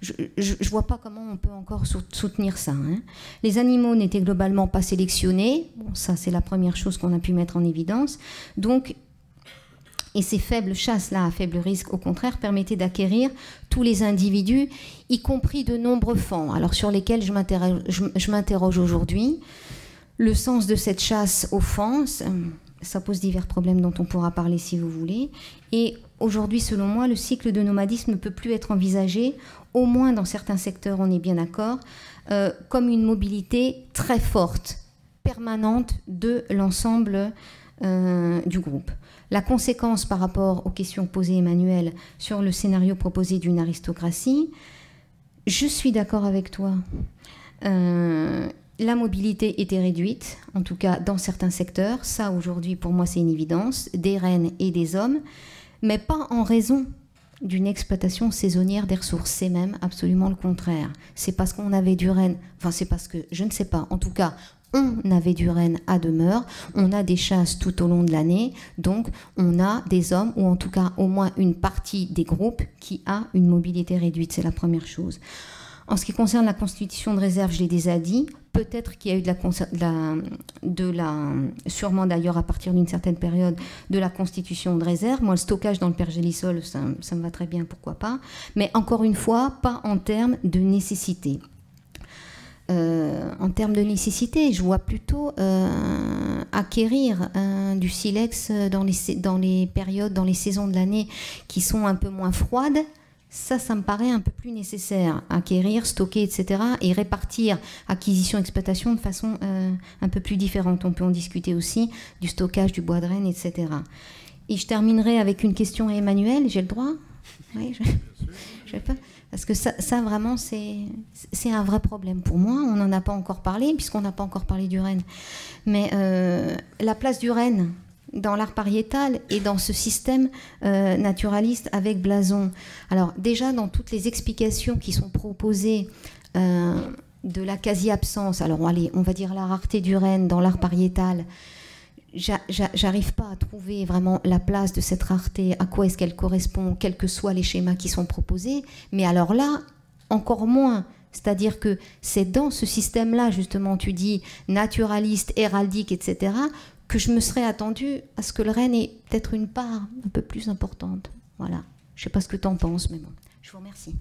je ne vois pas comment on peut encore soutenir ça. Hein. Les animaux n'étaient globalement pas sélectionnés. Bon, ça, c'est la première chose qu'on a pu mettre en évidence. Donc, et ces faibles chasses-là, à faible risque, au contraire, permettaient d'acquérir tous les individus, y compris de nombreux faons, alors sur lesquels je m'interroge aujourd'hui. Le sens de cette chasse aux faons, ça pose divers problèmes dont on pourra parler si vous voulez. Et aujourd'hui, selon moi, le cycle de nomadisme ne peut plus être envisagé, au moins dans certains secteurs, on est bien d'accord, comme une mobilité très forte, permanente de l'ensemble du groupe. La conséquence par rapport aux questions posées Emmanuel sur le scénario proposé d'une aristocratie, je suis d'accord avec toi. La mobilité était réduite, en tout cas dans certains secteurs. Ça, aujourd'hui, pour moi, c'est une évidence, des rennes et des hommes, mais pas en raison d'une exploitation saisonnière des ressources. C'est même absolument le contraire. C'est parce qu'on avait du renne, enfin c'est parce que, je ne sais pas, en tout cas, on avait du renne à demeure, on a des chasses tout au long de l'année, donc on a des hommes, ou en tout cas au moins une partie des groupes qui a une mobilité réduite, c'est la première chose. En ce qui concerne la constitution de réserve, je l'ai déjà dit. Peut-être qu'il y a eu sûrement d'ailleurs à partir d'une certaine période, de la constitution de réserve. Moi, le stockage dans le pergélisol, ça me va très bien, pourquoi pas. Mais encore une fois, pas en termes de nécessité. En termes de nécessité, je vois plutôt acquérir du silex dans les périodes, dans les saisons de l'année qui sont un peu moins froides. Ça me paraît un peu plus nécessaire. Acquérir, stocker, etc. et répartir acquisition, exploitation de façon un peu plus différente. On peut en discuter aussi du stockage du bois de renne, etc. Et je terminerai avec une question à Emmanuel. J'ai le droit ? Oui, je vais pas. Parce que ça vraiment, c'est un vrai problème pour moi. On n'en a pas encore parlé, puisqu'on n'a pas encore parlé du renne. Mais la place du renne dans l'art pariétal et dans ce système naturaliste avec blason. Alors déjà, dans toutes les explications qui sont proposées de la quasi-absence, alors allez, on va dire la rareté du renne dans l'art pariétal, j'arrive pas à trouver vraiment la place de cette rareté, à quoi est-ce qu'elle correspond, quels que soient les schémas qui sont proposés. Mais alors là, encore moins. C'est-à-dire que c'est dans ce système-là, justement, tu dis naturaliste, héraldique, etc., que je me serais attendue à ce que le renne ait peut-être une part un peu plus importante. Voilà. Je ne sais pas ce que tu en penses, mais bon. Je vous remercie.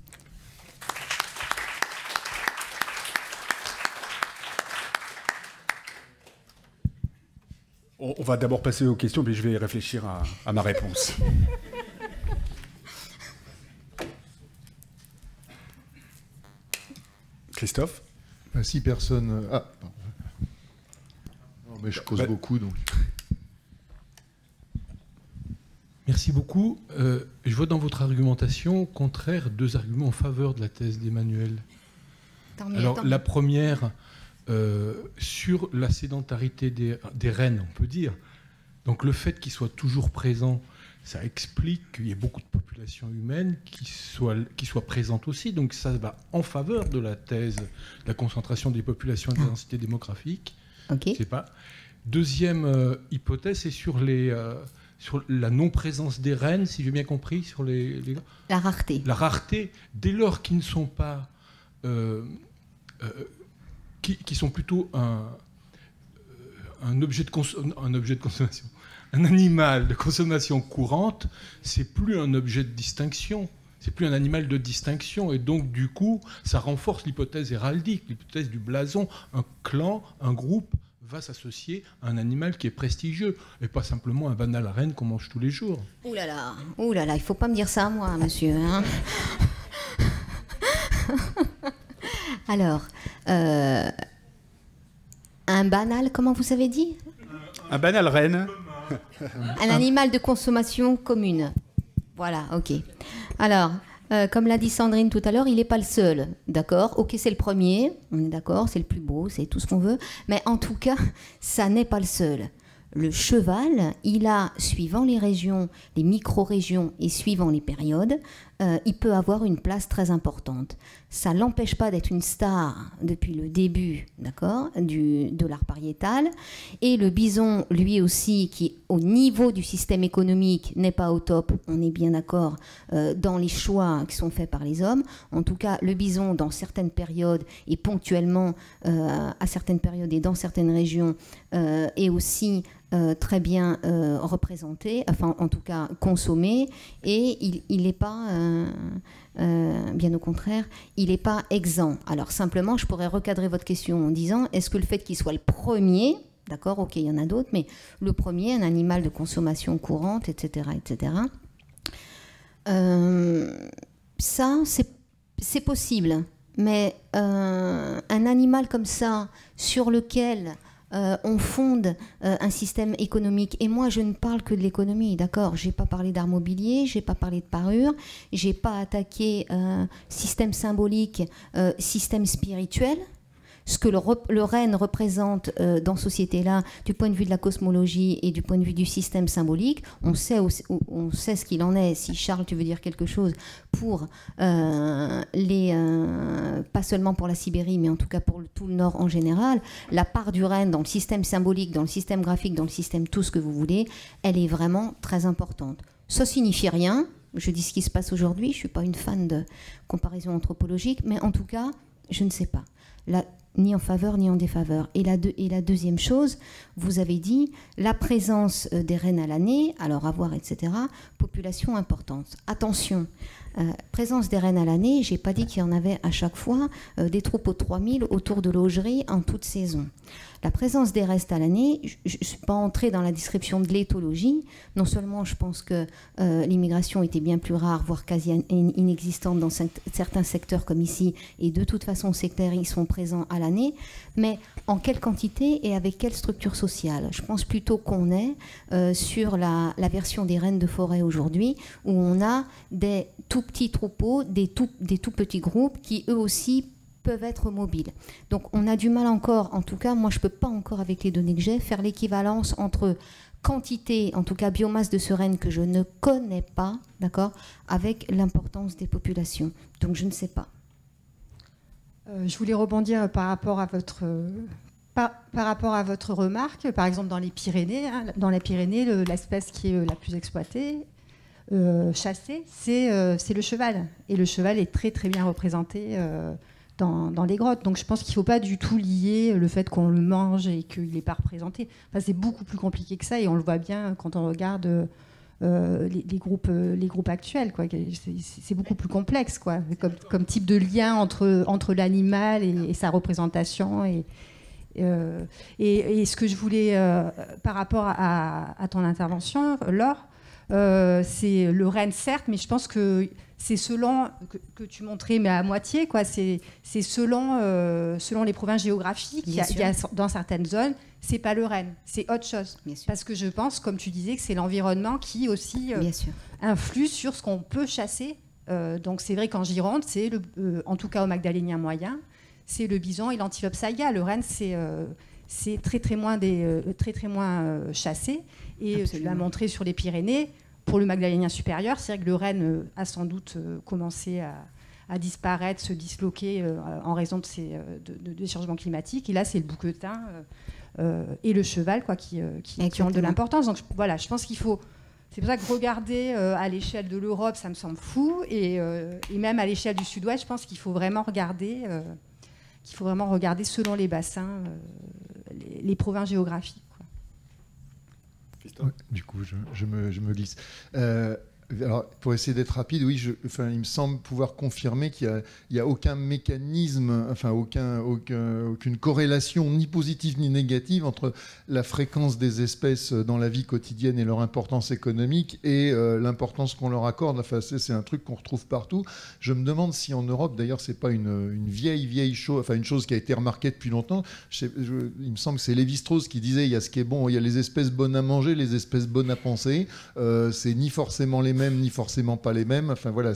On va d'abord passer aux questions, mais je vais réfléchir à ma réponse. Christophe ? Si personne... Ah, pardon. Non, mais je cause beaucoup, donc... Merci beaucoup. Je vois dans votre argumentation contraire 2 arguments en faveur de la thèse d'Emmanuel. Alors, la première... sur la sédentarité des rennes, on peut dire. Donc le fait qu'ils soient toujours présents, ça explique qu'il y ait beaucoup de populations humaines qui soient présentes aussi. Donc ça va en faveur de la thèse de la concentration des populations et de la densité démographique. Okay. Je sais pas. Deuxième hypothèse, c'est sur la non-présence des rennes, si j'ai bien compris, sur la rareté. La rareté, dès lors qu'ils ne sont pas... qui sont plutôt un objet de consommation, un animal de consommation courante, c'est plus un objet de distinction, c'est plus un animal de distinction, et donc du coup, ça renforce l'hypothèse héraldique, l'hypothèse du blason. Un clan, un groupe va s'associer à un animal qui est prestigieux, et pas simplement un banal renne qu'on mange tous les jours. Ouh là là, il ne faut pas me dire ça à moi, monsieur. Hein. Alors, un banal, comment vous avez dit ? Un banal renne. Un animal de consommation commune. Voilà, ok. Alors, comme l'a dit Sandrine tout à l'heure, il n'est pas le seul, d'accord ? Ok, c'est le premier, on est d'accord, c'est le plus beau, c'est tout ce qu'on veut, mais en tout cas, ça n'est pas le seul. Le cheval, il a, suivant les régions, les micro-régions et suivant les périodes, il peut avoir une place très importante. Ça ne l'empêche pas d'être une star depuis le début, d'accord, de l'art pariétal. Et le bison, lui aussi, qui au niveau du système économique n'est pas au top, on est bien d'accord, dans les choix qui sont faits par les hommes. En tout cas, le bison, dans certaines périodes et ponctuellement à certaines périodes et dans certaines régions, est aussi très bien représenté, enfin en tout cas consommé, et il n'est pas, bien au contraire, il n'est pas exempt. Alors simplement, je pourrais recadrer votre question en disant, est-ce que le fait qu'il soit le premier, d'accord, ok, il y en a d'autres, mais le premier, un animal de consommation courante, etc., etc., ça, c'est possible, mais un animal comme ça, sur lequel... on fonde un système économique. Et moi, je ne parle que de l'économie, d'accord ? Je n'ai pas parlé d'art mobilier, je n'ai pas parlé de parure, je n'ai pas attaqué système symbolique, système spirituel. Ce que le renne représente dans cette société-là, du point de vue de la cosmologie et du point de vue du système symbolique, on sait ce qu'il en est. Si Charles, tu veux dire quelque chose pour pas seulement pour la Sibérie, mais en tout cas pour tout le Nord en général, la part du renne dans le système symbolique, dans le système graphique, dans le système tout ce que vous voulez, elle est vraiment très importante. Ça signifie rien, Je dis ce qui se passe aujourd'hui, je ne suis pas une fan de comparaison anthropologique, mais en tout cas, je ne sais pas. Là, ni en faveur ni en défaveur. Et la deuxième chose, vous avez dit la présence des rennes à l'année, alors à voir, etc., population importante. Attention, présence des rennes à l'année, je n'ai pas dit qu'il y en avait à chaque fois des troupeaux de 3000 autour de l'augerie en toute saison. La présence des restes à l'année, je ne suis pas entrée dans la description de l'éthologie. Non seulement je pense que l'immigration était bien plus rare, voire quasi inexistante dans certains secteurs comme ici, et de toute façon, ces secteurs, ils sont présents à l'année, mais en quelle quantité et avec quelle structure sociale? Je pense plutôt qu'on est sur la version des rennes de forêt aujourd'hui, où on a des tout petits troupeaux, des tout petits groupes qui eux aussi peuvent être mobiles. Donc on a du mal encore, en tout cas moi je ne peux pas encore avec les données que j'ai, faire l'équivalence entre quantité, en tout cas biomasse de ce renne que je ne connais pas, d'accord, avec l'importance des populations. Donc je ne sais pas. Je voulais rebondir par rapport à votre remarque, par exemple dans les Pyrénées. Hein, dans les Pyrénées, l'espèce qui est la plus exploitée, chassée, c'est le cheval. Et le cheval est très très bien représenté dans les grottes. Donc je pense qu'il ne faut pas du tout lier le fait qu'on le mange et qu'il n'est pas représenté. Enfin, c'est beaucoup plus compliqué que ça et on le voit bien quand on regarde les groupes actuels, quoi. C'est beaucoup plus complexe, quoi, comme type de lien entre l'animal et sa représentation. Et ce que je voulais, par rapport à ton intervention, Laure, c'est le renne, certes, mais je pense que c'est selon, que tu montrais, mais à moitié, quoi, c'est selon les provinces géographiques. Il y a dans certaines zones, c'est pas le renne, c'est autre chose. Parce que je pense, comme tu disais, que c'est l'environnement qui aussi influe sur ce qu'on peut chasser. Donc c'est vrai qu'en Gironde, c'est en tout cas au Magdalénien moyen, c'est le bison et l'antilope saiga. Le renne, c'est très moins chassé. Et tu l'as montré sur les Pyrénées. Pour le Magdalénien supérieur, c'est vrai que le renne a sans doute commencé à disparaître, se disloquer en raison des changements climatiques. Et là, c'est le bouquetin et le cheval, quoi, qui ont de l'importance. Donc voilà, je pense qu'il faut... C'est pour ça que regarder à l'échelle de l'Europe, ça me semble fou. Et même à l'échelle du Sud-Ouest, je pense qu'il faut vraiment regarder selon les bassins, les provinces géographiques. Ouais, du coup, je me glisse. Alors, pour essayer d'être rapide, oui, il me semble pouvoir confirmer qu'il n'y a aucun mécanisme, enfin aucune corrélation ni positive ni négative entre la fréquence des espèces dans la vie quotidienne et leur importance économique et l'importance qu'on leur accorde. Enfin, c'est un truc qu'on retrouve partout. Je me demande si en Europe, d'ailleurs, c'est pas une vieille chose, enfin une chose qui a été remarquée depuis longtemps. Il me semble que c'est Lévi-Strauss qui disait il y a ce qui est bon, il y a les espèces bonnes à manger, les espèces bonnes à penser. C'est ni forcément les mêmes ni forcément pas les mêmes. Enfin voilà,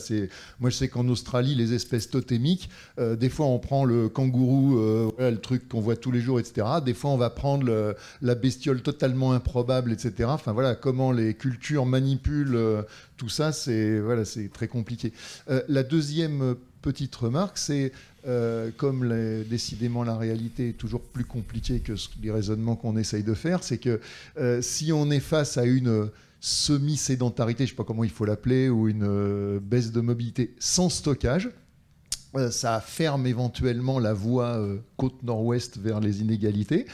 moi je sais qu'en Australie, les espèces totémiques, des fois on prend le kangourou, le truc qu'on voit tous les jours, etc. Des fois on va prendre la bestiole totalement improbable, etc. Enfin voilà, comment les cultures manipulent tout ça, c'est très compliqué. La deuxième petite remarque, c'est comme décidément la réalité est toujours plus compliquée que les raisonnements qu'on essaye de faire, c'est que si on est face à une semi-sédentarité, je ne sais pas comment il faut l'appeler, ou une baisse de mobilité sans stockage, ça ferme éventuellement la voie côte nord-ouest vers les inégalités,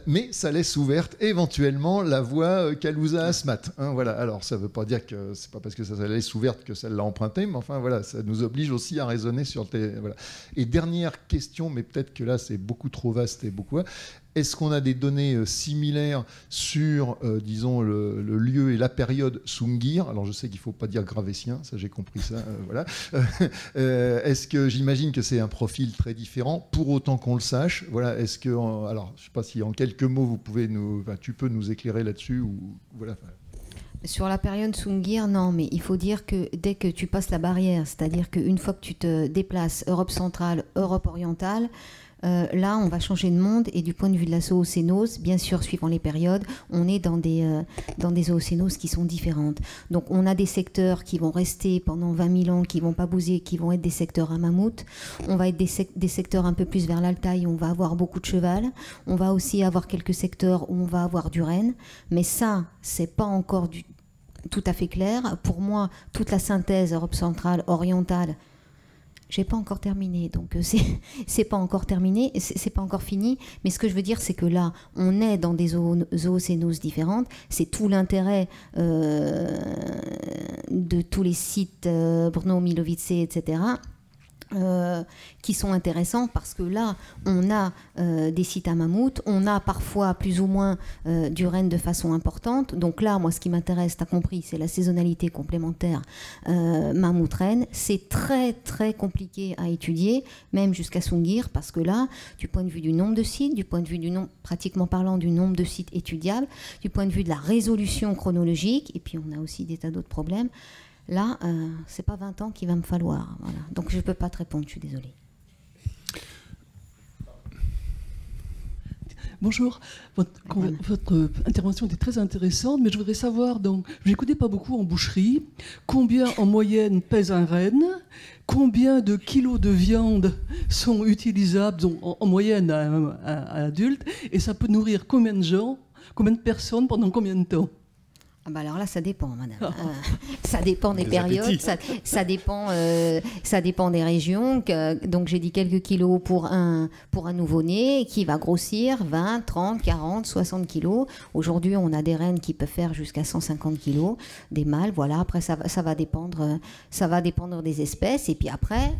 mais ça laisse ouverte éventuellement la voie Kalouza-Asmat. Hein, voilà. Alors ça ne veut pas dire que c'est pas parce que ça laisse ouverte que ça l'a emprunté, mais enfin voilà, ça nous oblige aussi à raisonner sur voilà. Et dernière question, mais peut-être que là c'est beaucoup trop vaste et beaucoup. Est-ce qu'on a des données similaires sur, disons, le lieu et la période Sungir? Alors, je sais qu'il ne faut pas dire gravétien, ça j'ai compris ça, voilà. Est-ce que j'imagine que c'est un profil très différent, pour autant qu'on le sache? Voilà. Est-ce que, alors, je ne sais pas si en quelques mots tu peux nous éclairer là-dessus ou voilà. Sur la période Sungir, non, mais il faut dire que dès que tu passes la barrière, c'est-à-dire qu'une fois que tu te déplaces Europe centrale, Europe orientale, là, on va changer de monde et du point de vue de la zoocénose, bien sûr, suivant les périodes, on est dans des zoocénoses qui sont différentes. Donc, on a des secteurs qui vont rester pendant 20 000 ans, qui ne vont pas bouger, qui vont être des secteurs à mammouth. On va être des secteurs un peu plus vers l'Altaï, où on va avoir beaucoup de cheval. On va aussi avoir quelques secteurs où on va avoir du renne. Mais ça, c'est pas encore tout à fait clair. Pour moi, toute la synthèse Europe centrale, orientale, j'ai pas encore terminé, donc c'est pas encore terminé, c'est pas encore fini. Mais ce que je veux dire, c'est que là, on est dans des zoocénoses différentes. C'est tout l'intérêt de tous les sites Brno, Milovice, etc. Qui sont intéressants parce que là, on a des sites à mammouth, on a parfois plus ou moins du renne de façon importante. Donc là, moi, ce qui m'intéresse, tu as compris, c'est la saisonnalité complémentaire mammouth-renne. C'est très, très compliqué à étudier, même jusqu'à Sungir, parce que là, du point de vue du nombre de sites, du point de vue du nombre, pratiquement parlant, du nombre de sites étudiables, du point de vue de la résolution chronologique, et puis on a aussi des tas d'autres problèmes. Là, c'est pas 20 ans qu'il va me falloir. Voilà. Donc je ne peux pas te répondre, je suis désolée. Bonjour, votre intervention était très intéressante, mais je voudrais savoir, donc, je n'écoutais pas beaucoup en boucherie, combien en moyenne pèse un renne, combien de kilos de viande sont utilisables donc, en moyenne à un adulte, et ça peut nourrir combien de gens, combien de personnes, pendant combien de temps? Ah bah alors là, ça dépend, madame. Ça dépend des périodes, ça dépend des régions. Donc j'ai dit quelques kilos pour un nouveau-né qui va grossir 20, 30, 40, 60 kilos. Aujourd'hui, on a des rennes qui peuvent faire jusqu'à 150 kilos, des mâles. Voilà. Après, ça va dépendre des espèces. Et puis après,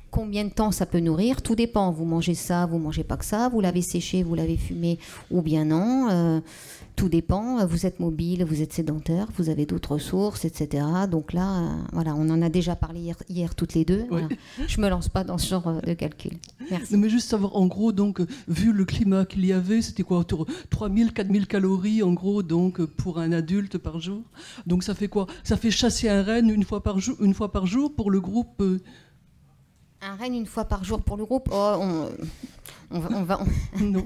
combien de temps ça peut nourrir? Tout dépend. Vous mangez ça, vous mangez pas que ça. Vous l'avez séché, vous l'avez fumé ou bien non. Tout dépend, vous êtes mobile, vous êtes sédentaire, vous avez d'autres ressources, etc. Donc là, voilà, on en a déjà parlé hier toutes les deux. Oui. Voilà. Je ne me lance pas dans ce genre de calcul. Merci. Non, mais juste savoir, en gros, donc, vu le climat qu'il y avait, c'était quoi, autour de 3000, 4000 calories, en gros, donc, pour un adulte par jour. Donc ça fait quoi? Ça fait chasser un renne une fois par jour pour le groupe Un renne une fois par jour pour le groupe? On va... Non.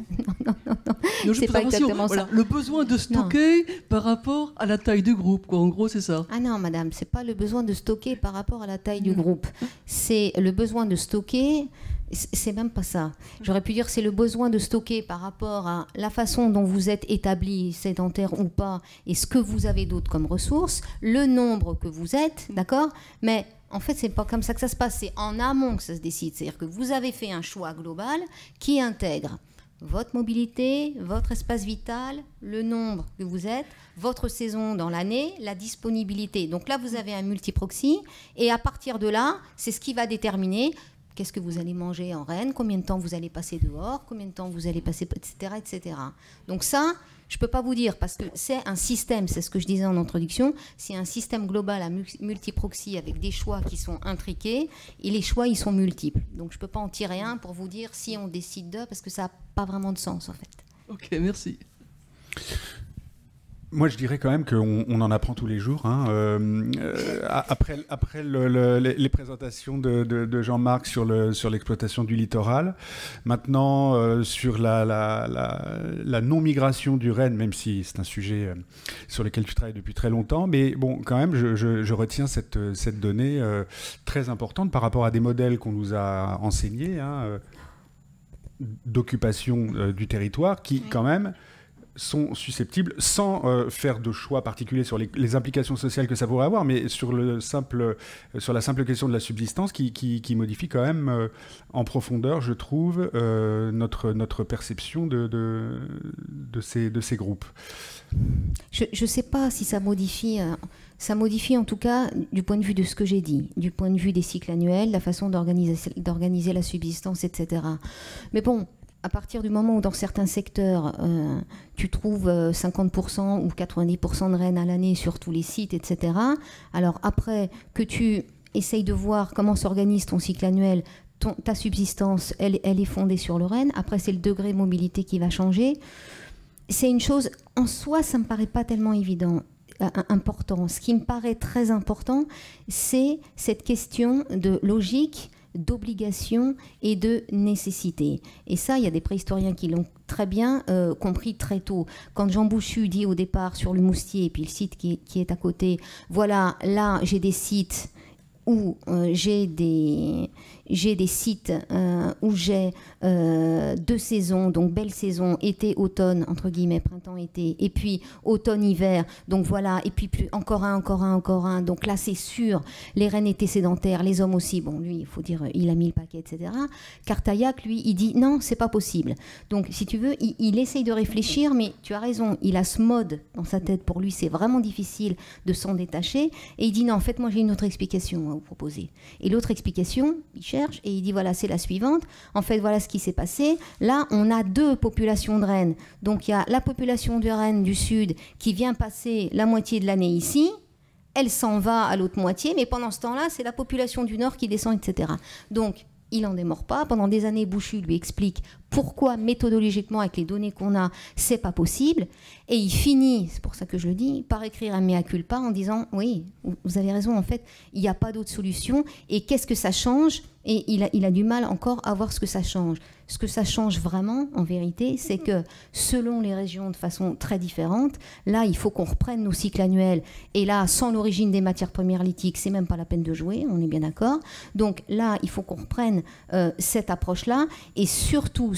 Non, c'est pas exactement ça. Le besoin de stocker par rapport à la taille du groupe, quoi. En gros, c'est ça. Ah non, madame, c'est pas le besoin de stocker par rapport à la taille du groupe. C'est le besoin de stocker, c'est même pas ça. J'aurais pu dire c'est le besoin de stocker par rapport à la façon dont vous êtes établi, sédentaire ou pas, et ce que vous avez d'autre comme ressources, le nombre que vous êtes, d'accord? Mais en fait, c'est pas comme ça que ça se passe. C'est en amont que ça se décide. C'est-à-dire que vous avez fait un choix global qui intègre votre mobilité, votre espace vital, le nombre que vous êtes, votre saison dans l'année, la disponibilité. Donc là, vous avez un multiproxy. Et à partir de là, c'est ce qui va déterminer qu'est-ce que vous allez manger en renne, combien de temps vous allez passer dehors, combien de temps vous allez passer, etc., etc. Donc ça, je ne peux pas vous dire, parce que c'est un système, c'est ce que je disais en introduction, c'est un système global à multiproxy avec des choix qui sont intriqués, et les choix, ils sont multiples. Donc je ne peux pas en tirer un pour vous dire si on décide de, parce que ça n'a pas vraiment de sens, en fait. Ok, merci. Moi, je dirais quand même qu'on en apprend tous les jours. Hein. Après les présentations de Jean-Marc sur l'exploitation du littoral, maintenant sur la non-migration du renne, même si c'est un sujet sur lequel tu travailles depuis très longtemps, mais bon, quand même, je retiens cette donnée très importante par rapport à des modèles qu'on nous a enseignés, hein, d'occupation du territoire, qui quand même sont susceptibles, sans faire de choix particuliers sur les implications sociales que ça pourrait avoir, mais sur la simple question de la subsistance qui modifie quand même en profondeur, je trouve, notre perception de ces groupes. Je ne sais pas si ça modifie... Ça modifie en tout cas du point de vue de ce que j'ai dit, du point de vue des cycles annuels, la façon d'organiser la subsistance, etc. Mais bon, à partir du moment où dans certains secteurs, tu trouves 50% ou 90% de rennes à l'année sur tous les sites, etc. Alors après, que tu essayes de voir comment s'organise ton cycle annuel, ta subsistance, elle est fondée sur le renne. Après, c'est le degré de mobilité qui va changer. C'est une chose, en soi, ça ne me paraît pas tellement évident. Important. Ce qui me paraît très important, c'est cette question de logique, d'obligation et de nécessité. Et ça, il y a des préhistoriens qui l'ont très bien compris très tôt. Quand Jean Bouchu dit au départ sur le Moustier, et puis le site qui est à côté, voilà, là, j'ai des sites où j'ai des sites où j'ai 2 saisons, donc belle saison, été, automne, entre guillemets, printemps, été, et puis automne, hiver, donc voilà, et puis encore un, donc là c'est sûr, les rennes étaient sédentaires, les hommes aussi, bon lui, il faut dire, il a mis le paquet, etc. Cartaillac, lui, il dit non, c'est pas possible. Donc si tu veux, il essaye de réfléchir, mais tu as raison, il a ce mode dans sa tête, pour lui c'est vraiment difficile de s'en détacher, et il dit non, en fait moi j'ai une autre explication à vous proposer. Et l'autre explication, il cherche, et il dit voilà, c'est la suivante, en fait voilà ce qui s'est passé, là on a 2 populations de rennes, donc il y a la population de rennes du sud qui vient passer la moitié de l'année ici, elle s'en va à l'autre moitié, mais pendant ce temps-là c'est la population du nord qui descend, etc. Donc il n'en démord pas. Pendant des années, Bouchu lui explique pourquoi, méthodologiquement, avec les données qu'on a, c'est pas possible. Et il finit, c'est pour ça que je le dis, par écrire un mea culpa en disant « Oui, vous avez raison, en fait, il n'y a pas d'autre solution. Et qu'est-ce que ça change ?» Et il a du mal encore à voir ce que ça change. Ce que ça change vraiment, en vérité, c'est que selon les régions de façon très différente, là, il faut qu'on reprenne nos cycles annuels. Et là, sans l'origine des matières premières lithiques, c'est même pas la peine de jouer, on est bien d'accord. Donc là, il faut qu'on reprenne cette approche-là. Et surtout,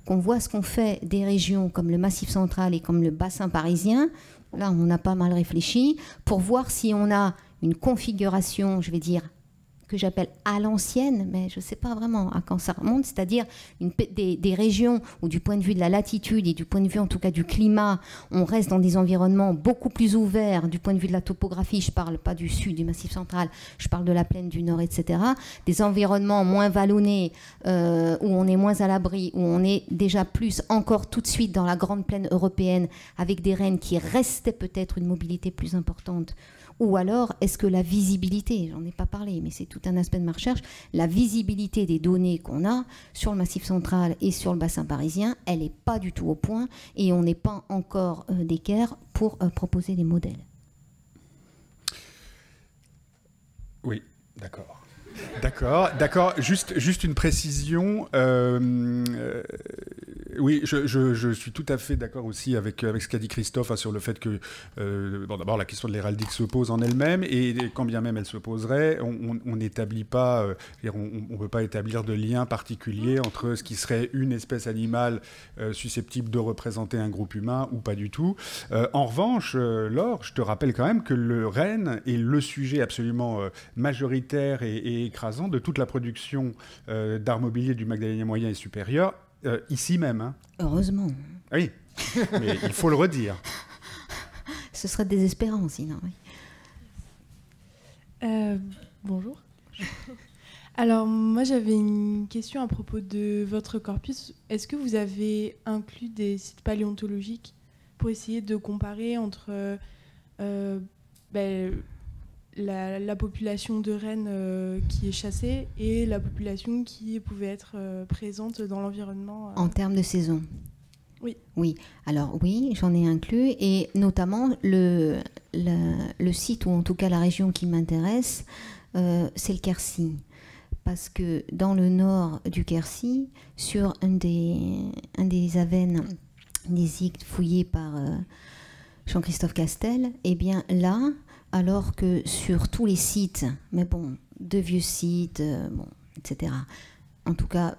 qu'on voit ce qu'on fait des régions comme le Massif central et comme le bassin parisien. Là, on a pas mal réfléchi pour voir si on a une configuration, je vais dire, que j'appelle à l'ancienne, mais je ne sais pas vraiment à quand ça remonte, c'est-à-dire des régions où du point de vue de la latitude et du point de vue en tout cas du climat, on reste dans des environnements beaucoup plus ouverts du point de vue de la topographie, je ne parle pas du sud, du Massif central, je parle de la plaine du nord, etc. Des environnements moins vallonnés, où on est moins à l'abri, où on est déjà plus encore tout de suite dans la grande plaine européenne, avec des rennes qui restaient peut-être une mobilité plus importante. Ou alors, est-ce que la visibilité, j'en ai pas parlé, mais c'est tout un aspect de ma recherche, la visibilité des données qu'on a sur le Massif central et sur le bassin parisien, elle n'est pas du tout au point et on n'est pas encore d'équerre pour proposer des modèles. Oui, d'accord. D'accord. Juste une précision. Oui, je suis tout à fait d'accord aussi avec ce qu'a dit Christophe sur le fait que, d'abord, la question de l'héraldique se pose en elle-même, et quand bien même elle se poserait, on n'établit pas, on ne peut pas établir de lien particulier entre ce qui serait une espèce animale susceptible de représenter un groupe humain ou pas du tout. En revanche, Laure, je te rappelle quand même que le renne est le sujet absolument majoritaire et écrasant de toute la production d'art mobilier du Magdalénien moyen et supérieur, ici même. Hein. Heureusement. Oui, mais il faut le redire. Ce serait désespérant sinon. Oui. Bonjour. Alors moi j'avais une question à propos de votre corpus. Est-ce que vous avez inclus des sites paléontologiques pour essayer de comparer entre la population de rennes qui est chassée et la population qui pouvait être présente dans l'environnement En termes de saison? Oui. Oui. Alors oui, j'en ai inclus, et notamment le site, ou en tout cas la région qui m'intéresse, c'est le Quercy. Parce que dans le nord du Quercy, sur un des avennes, des sites fouillés par Jean-Christophe Castel, eh bien là, alors que sur tous les sites, mais bon, de vieux sites, etc., en tout cas,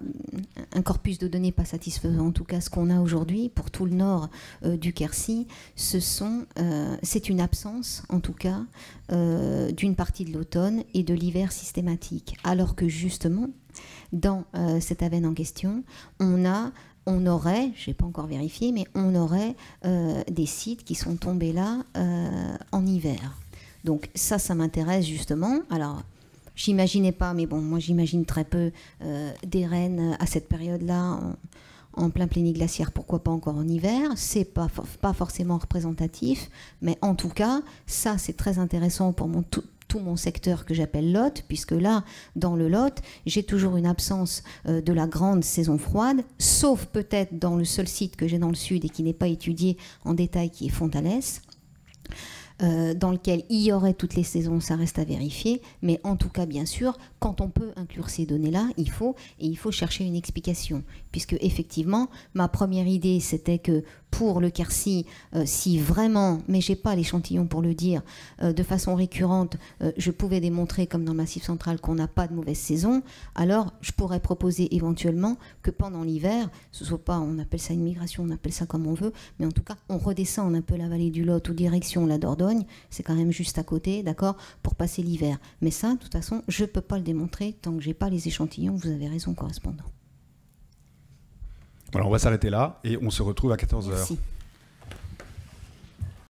un corpus de données pas satisfaisant, en tout cas ce qu'on a aujourd'hui pour tout le nord du Quercy, c'est une absence, en tout cas, d'une partie de l'automne et de l'hiver systématique. Alors que justement, dans cette avenne en question, on aurait, je n'ai pas encore vérifié, mais on aurait des sites qui sont tombés là en hiver. Donc ça m'intéresse justement. Alors, j'imaginais pas, mais bon, moi j'imagine très peu des rennes à cette période-là, en plein pléniglaciaire, pourquoi pas encore en hiver. C'est pas forcément représentatif, mais en tout cas, ça c'est très intéressant pour tout mon secteur que j'appelle Lot, puisque là, dans le Lot, j'ai toujours une absence de la grande saison froide, sauf peut-être dans le seul site que j'ai dans le sud et qui n'est pas étudié en détail, qui est Fontalès. dans lequel il y aurait toutes les saisons, ça reste à vérifier. Mais en tout cas, bien sûr, quand on peut inclure ces données-là, il faut chercher une explication. Puisque effectivement, ma première idée, c'était que pour le Quercy, si vraiment, mais j'ai pas l'échantillon pour le dire, de façon récurrente, je pouvais démontrer, comme dans le Massif central, qu'on n'a pas de mauvaise saison, alors je pourrais proposer éventuellement que pendant l'hiver, ce soit pas, on appelle ça une migration, on appelle ça comme on veut, mais en tout cas, on redescend un peu la vallée du Lot ou direction la Dordogne, c'est quand même juste à côté, d'accord, pour passer l'hiver. Mais ça, de toute façon, je peux pas le démontrer tant que j'ai pas les échantillons, vous avez raison, correspondant. Voilà, on va s'arrêter là et on se retrouve à 14h. Merci.